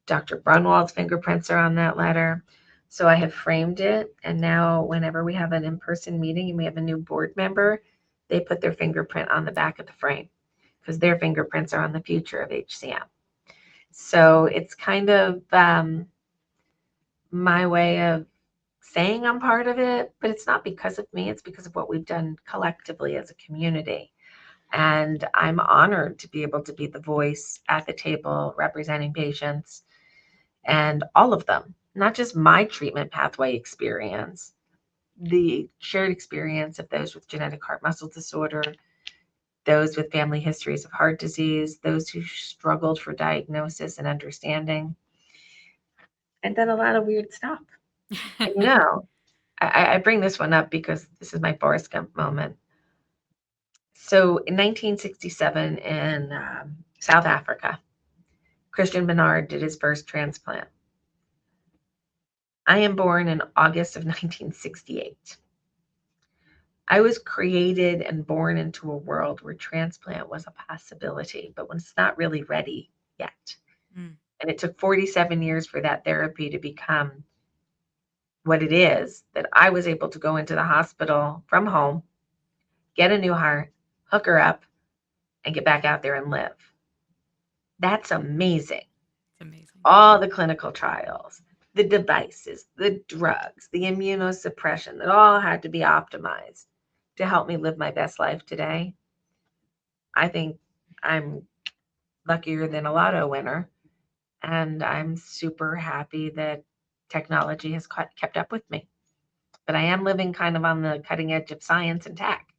Dr. Brunwald's fingerprints are on that letter. So I have framed it. And now whenever we have an in-person meeting and we have a new board member, they put their fingerprint on the back of the frame because their fingerprints are on the future of HCM. So it's kind of my way of saying I'm part of it, but it's not because of me. It's because of what we've done collectively as a community. And I'm honored to be able to be the voice at the table representing patients and all of them, not just my treatment pathway experience, the shared experience of those with genetic heart muscle disorder, those with family histories of heart disease, those who struggled for diagnosis and understanding, and then a lot of weird stuff. And I bring this one up because this is my Forrest Gump moment. So in 1967 in South Africa, Christian Bernard did his first transplant. I am born in August of 1968. I was created and born into a world where transplant was a possibility, but was not really ready yet. Mm. And it took 47 years for that therapy to become what it is, that I was able to go into the hospital from home, get a new heart, hook her up, and get back out there and live. That's amazing. It's amazing. All the clinical trials, the devices, the drugs, the immunosuppression that all had to be optimized to help me live my best life today. I think I'm luckier than a lotto winner. And I'm super happy that technology has kept up with me. But I am living kind of on the cutting edge of science and tech,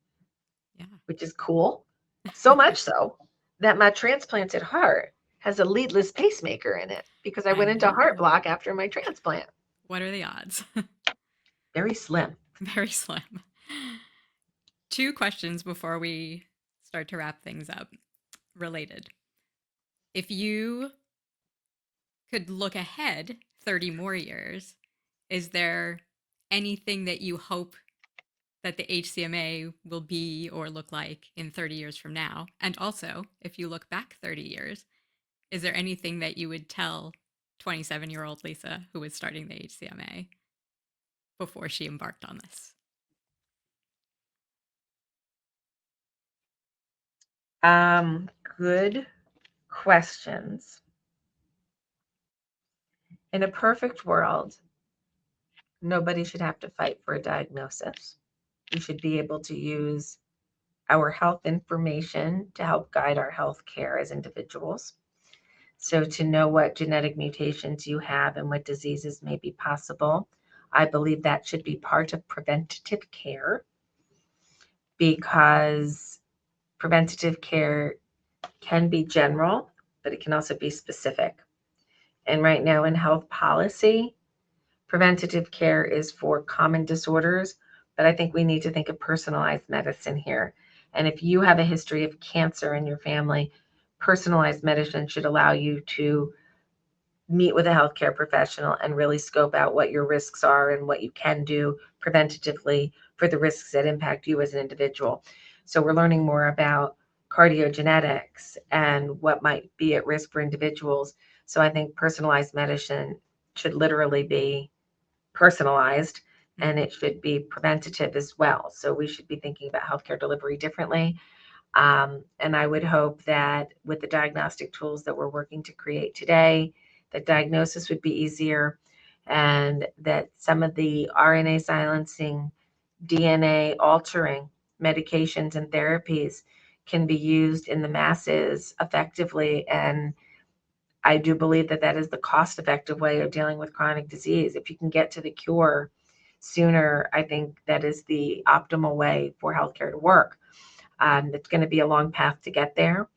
Yeah. which is cool. So much so that my transplanted heart has a leadless pacemaker in it because I I went into heart know. block after my transplant. What are the odds? Very slim. Very slim. Two questions before we start to wrap things up related. If you could look ahead 30 more years, is there anything that you hope that the HCMA will be or look like in 30 years from now? And also, if you look back 30 years, is there anything that you would tell 27-year-old Lisa who was starting the HCMA before she embarked on this? Um, Good questions. In a perfect world, nobody should have to fight for a diagnosis. We should be able to use our health information to help guide our health care as individuals. So, to know what genetic mutations you have and what diseases may be possible, I believe that should be part of preventative care because preventative care can be general, but it can also be specific. And right now in health policy, preventative care is for common disorders, but I think we need to think of personalized medicine here. And if you have a history of cancer in your family, personalized medicine should allow you to meet with a healthcare professional and really scope out what your risks are and what you can do preventatively for the risks that impact you as an individual. So we're learning more about cardiogenetics and what might be at risk for individuals. So I think personalized medicine should literally be personalized Mm. and it should be preventative as well. So we should be thinking about healthcare delivery differently. And I would hope that with the diagnostic tools that we're working to create today, that diagnosis would be easier and that some of the RNA silencing, DNA altering medications and therapies can be used in the masses effectively. And I do believe that that is the cost effective way of dealing with chronic disease. If you can get to the cure sooner, I think that is the optimal way for healthcare to work. It's going to be a long path to get there,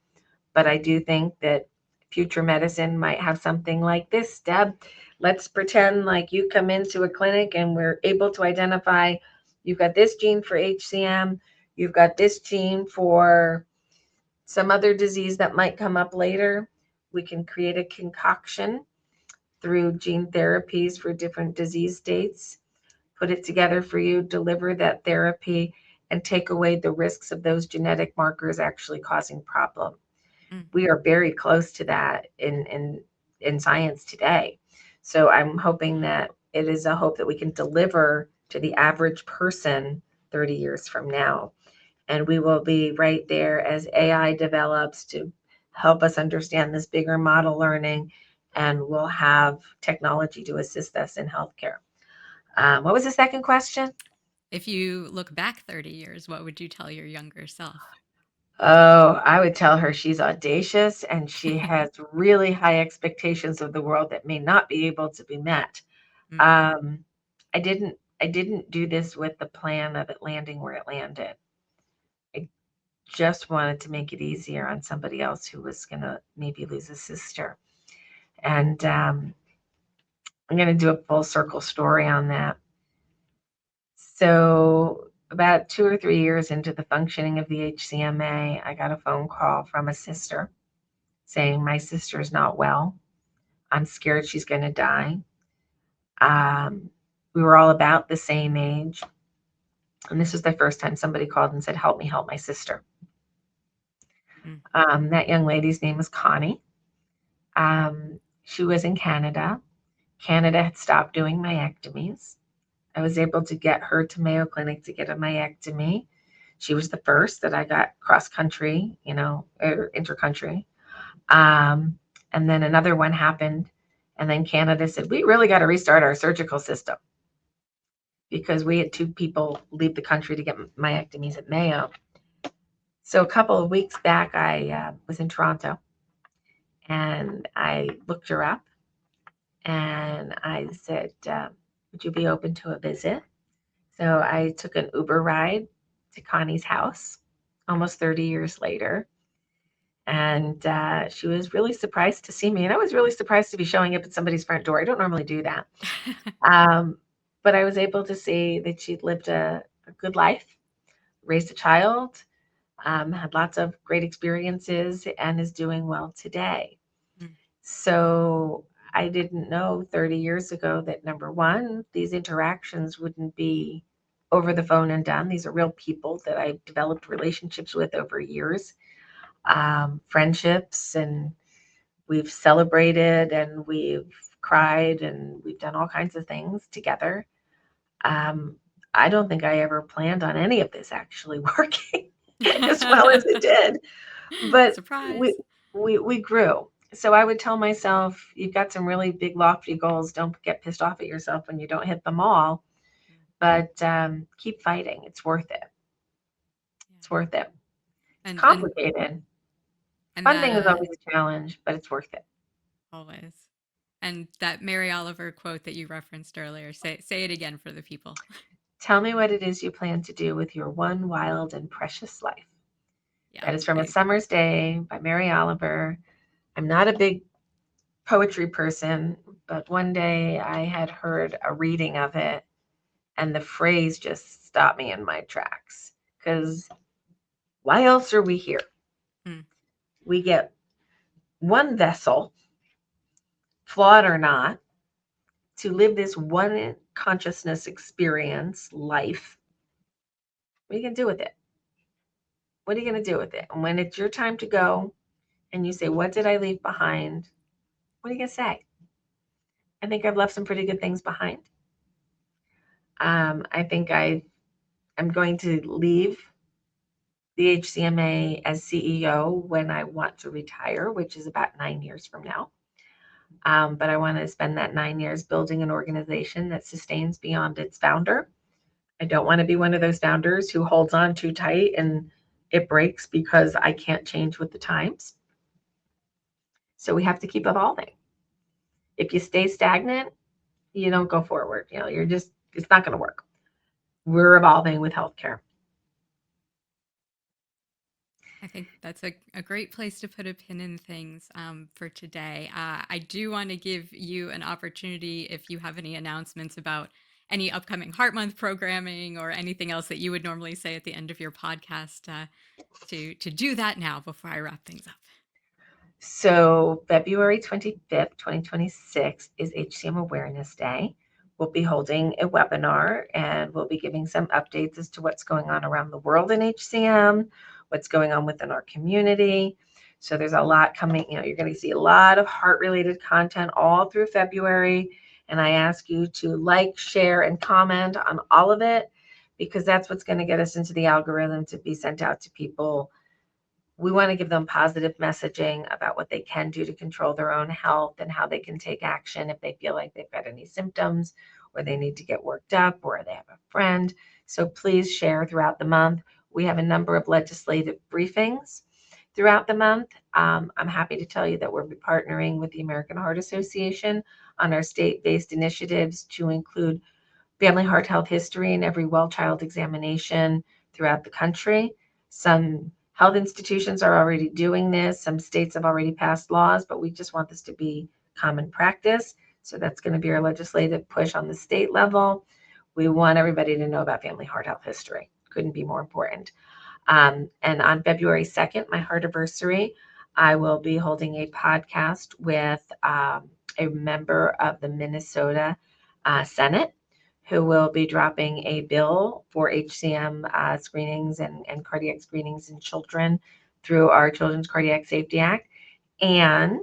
but I do think that future medicine might have something like this. Deb, let's pretend like you come into a clinic and we're able to identify you've got this gene for HCM, you've got this gene for some other disease that might come up later. We can create a concoction through gene therapies for different disease states, put it together for you, deliver that therapy, and take away the risks of those genetic markers actually causing problem. Mm. We are very close to that in science today. So I'm hoping that it is a hope that we can deliver to the average person 30 years from now. And we will be right there as AI develops to help us understand this bigger model learning, and we'll have technology to assist us in healthcare. What was the second question? If you look back 30 years, what would you tell your younger self? Oh, I would tell her she's audacious and she has really high expectations of the world that may not be able to be met. Mm. Um, I didn't do this with the plan of it landing where it landed. I just wanted to make it easier on somebody else who was gonna maybe lose a sister. And I'm gonna do a full circle story on that. So about 2 or 3 years into the functioning of the HCMA, I got a phone call from a sister saying, my sister's not well. I'm scared she's going to die. Um, we were all about the same age. And this was the first time somebody called and said, help me help my sister. Mm. That young lady's name was Connie. She was in Canada. Canada had stopped doing myectomies. I was able to get her to Mayo Clinic to get a myectomy. She was the first that I got cross country, or intercountry. And then another one happened. And then Canada said, we really got to restart our surgical system because we had 2 people leave the country to get myectomies at Mayo. So a couple of weeks back, I was in Toronto and I looked her up and I said, would you be open to a visit? So I took an Uber ride to Connie's house almost 30 years later. And she was really surprised to see me. And I was really surprised to be showing up at somebody's front door. I don't normally do that. Um, but I was able to see that she'd lived a good life, raised a child, had lots of great experiences, and is doing well today. Mm. So I didn't know 30 years ago that number one, these interactions wouldn't be over the phone and done. These are real people that I've developed relationships with over years, friendships, and we've celebrated and we've cried and we've done all kinds of things together. Um, I don't think I ever planned on any of this actually working as well as it did. But we Surprise. we grew. So I would tell myself, you've got some really big, lofty goals. Don't get pissed off at yourself when you don't hit them all, Mm. but keep fighting. It's worth it. It's Yeah. worth it. It's And and complicated. and that Funding is always a challenge, but it's worth it. always. And that Mary Oliver quote that you referenced earlier, say it again for the people. Tell me what it is you plan to do with your one wild and precious life. Yeah. That is from A Summer's Day by Mary Oliver. I'm not a big poetry person, but one day I had heard a reading of it, and the phrase just stopped me in my tracks. Because why else are we here? Mm. We get one vessel, flawed or not, to live this one consciousness experience, life. What are you going to do with it? What are you going to do with it? And when it's your time to go and you say, what did I leave behind? What are you going to say? I think I've left some pretty good things behind. I think I'm going to leave the HCMA as CEO when I want to retire, which is about 9 years from now. But I want to spend that 9 years building an organization that sustains beyond its founder. I don't want to be one of those founders who holds on too tight and it breaks because I can't change with the times. So we have to keep evolving. If you stay stagnant, you don't go forward. It's not going to work. We're evolving with healthcare. I think that's a great place to put a pin in things for today. I do want to give you an opportunity if you have any announcements about any upcoming Heart Month programming or anything else that you would normally say at the end of your podcast to do that now before I wrap things up. So February 25th, 2026 is HCM Awareness Day. We'll be holding a webinar and we'll be giving some updates as to what's going on around the world in HCM, what's going on within our community. So there's a lot coming, you're going to see a lot of heart-related content all through February. And I ask you to like, share, and comment on all of it because that's what's going to get us into the algorithm to be sent out to people. We want to give them positive messaging about what they can do to control their own health and how they can take action if they feel like they've got any symptoms or they need to get worked up or they have a friend. So please share throughout the month. We have a number of legislative briefings throughout the month. I'm happy to tell you that we're partnering with the American Heart Association on our state-based initiatives to include family heart health history in every well child examination throughout the country. Some health institutions are already doing this. Some states have already passed laws, but we just want this to be common practice. So that's going to be our legislative push on the state level. We want everybody to know about family heart health history. Couldn't be more important. And on February 2nd, my heartiversary, I will be holding a podcast with a member of the Minnesota Senate who will be dropping a bill for HCM screenings and cardiac screenings in children through our Children's Cardiac Safety Act. And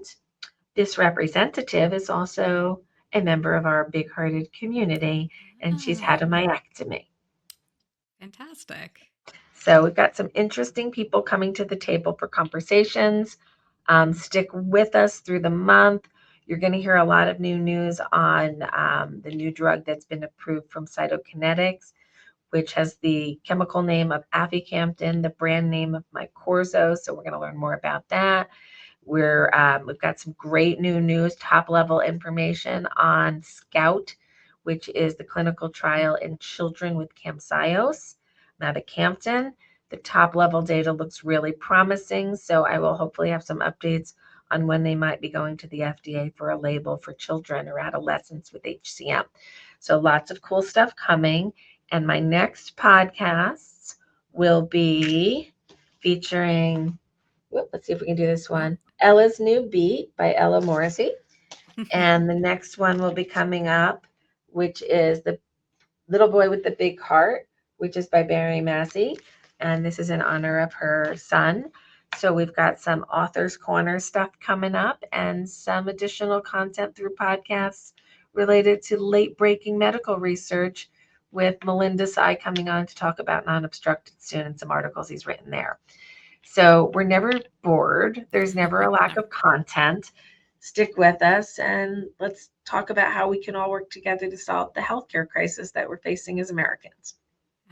this representative is also a member of our big hearted community, and she's had a Ah, myectomy. fantastic. So we've got some interesting people coming to the table for conversations. Stick with us through the month. You're going to hear a lot of new news on the new drug that's been approved from Cytokinetics, which has the chemical name of aficamten, the brand name of Mycorrhiza. So we're going to learn more about that. We've got some great new news, top level information on Scout, which is the clinical trial in children with Camzyos, mavacamten. The top level data looks really promising, so I will hopefully have some updates on when they might be going to the FDA for a label for children or adolescents with HCM. So lots of cool stuff coming. And my next podcasts will be featuring, let's see if we can do this Oh. one, Ella's New Beat by Ella Morrissey. And the next one will be coming up, which is The Little Boy with the Big Heart, which is by Barry Massey. And this is in honor of her son. So we've got some Authors Corner stuff coming up and some additional content through podcasts related to late breaking medical research with Melinda Sy coming on to talk about non-obstructed soon and some articles he's written there. So we're never bored. There's never a lack No, of content. Stick with us and let's talk about how we can all work together to solve the healthcare crisis that we're facing as Americans.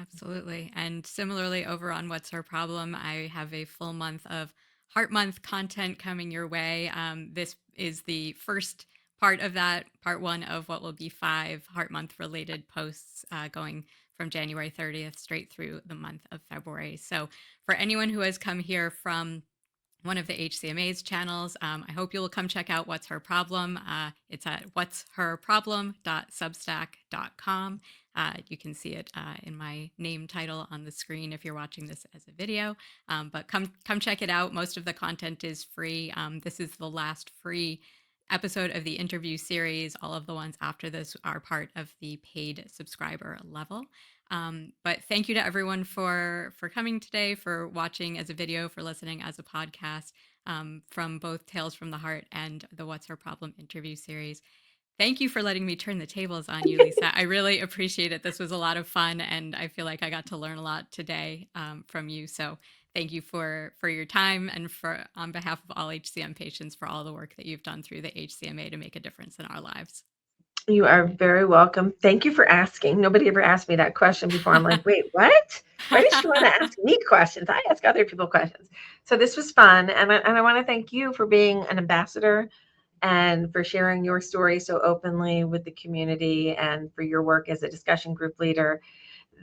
absolutely. And similarly, over on What's Our Problem, I have a full month of Heart Month content coming your way. This is the first part of that, part one of what will be 5 Heart Month related posts going from January 30th straight through the month of February. So, for anyone who has come here from one of the HCMA's channels. I hope you'll come check out What's Her Problem. It's at what'sherproblem.substack.com. You can see it in my name title on the screen if you're watching this as a video. But come check it out. Most of the content is free. This is the last free episode of the interview series. All of the ones after this are part of the paid subscriber level. But thank you to everyone for coming today, for watching as a video, for listening as a podcast, from both Tales from the Heart and the What's Her Problem interview series. Thank you for letting me turn the tables on you, Lisa. I really appreciate it. This was a lot of fun, and I feel like I got to learn a lot today from you. So thank you for your time and for on behalf of all HCM patients for all the work that you've done through the HCMA to make a difference in our lives. You are very welcome. Thank you for asking. Nobody ever asked me that question before. I'm like, wait, what? Why does she want to ask me questions? I ask other people questions. So this was fun. And I want to thank you for being an ambassador and for sharing your story so openly with the community and for your work as a discussion group leader.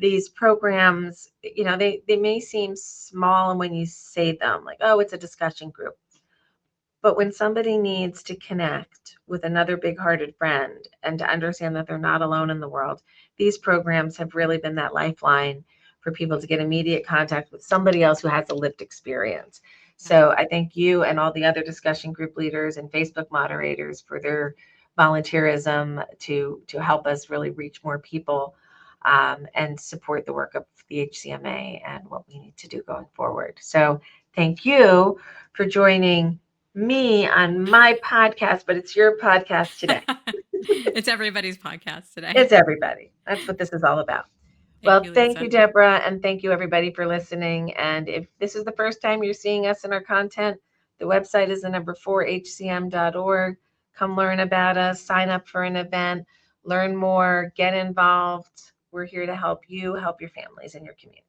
These programs, they may seem small when you say them, like, oh, it's a discussion group. But when somebody needs to connect with another big hearted friend and to understand that they're not alone in the world, these programs have really been that lifeline for people to get immediate contact with somebody else who has a lived experience. Yeah. So I thank you and all the other discussion group leaders and Facebook moderators for their volunteerism to help us really reach more people, and support the work of the HCMA and what we need to do going forward. So thank you for joining me on my podcast, but it's your podcast today. It's everybody's podcast today. It's everybody. That's what this is all about. Thank Well, you, thank you, Lisa. Deborah, and thank you, everybody, for listening. And if this is the first time you're seeing us in our content, the website is the number 4hcm.org. Come learn about us, sign up for an event, learn more, get involved. We're here to help you, help your families and your community.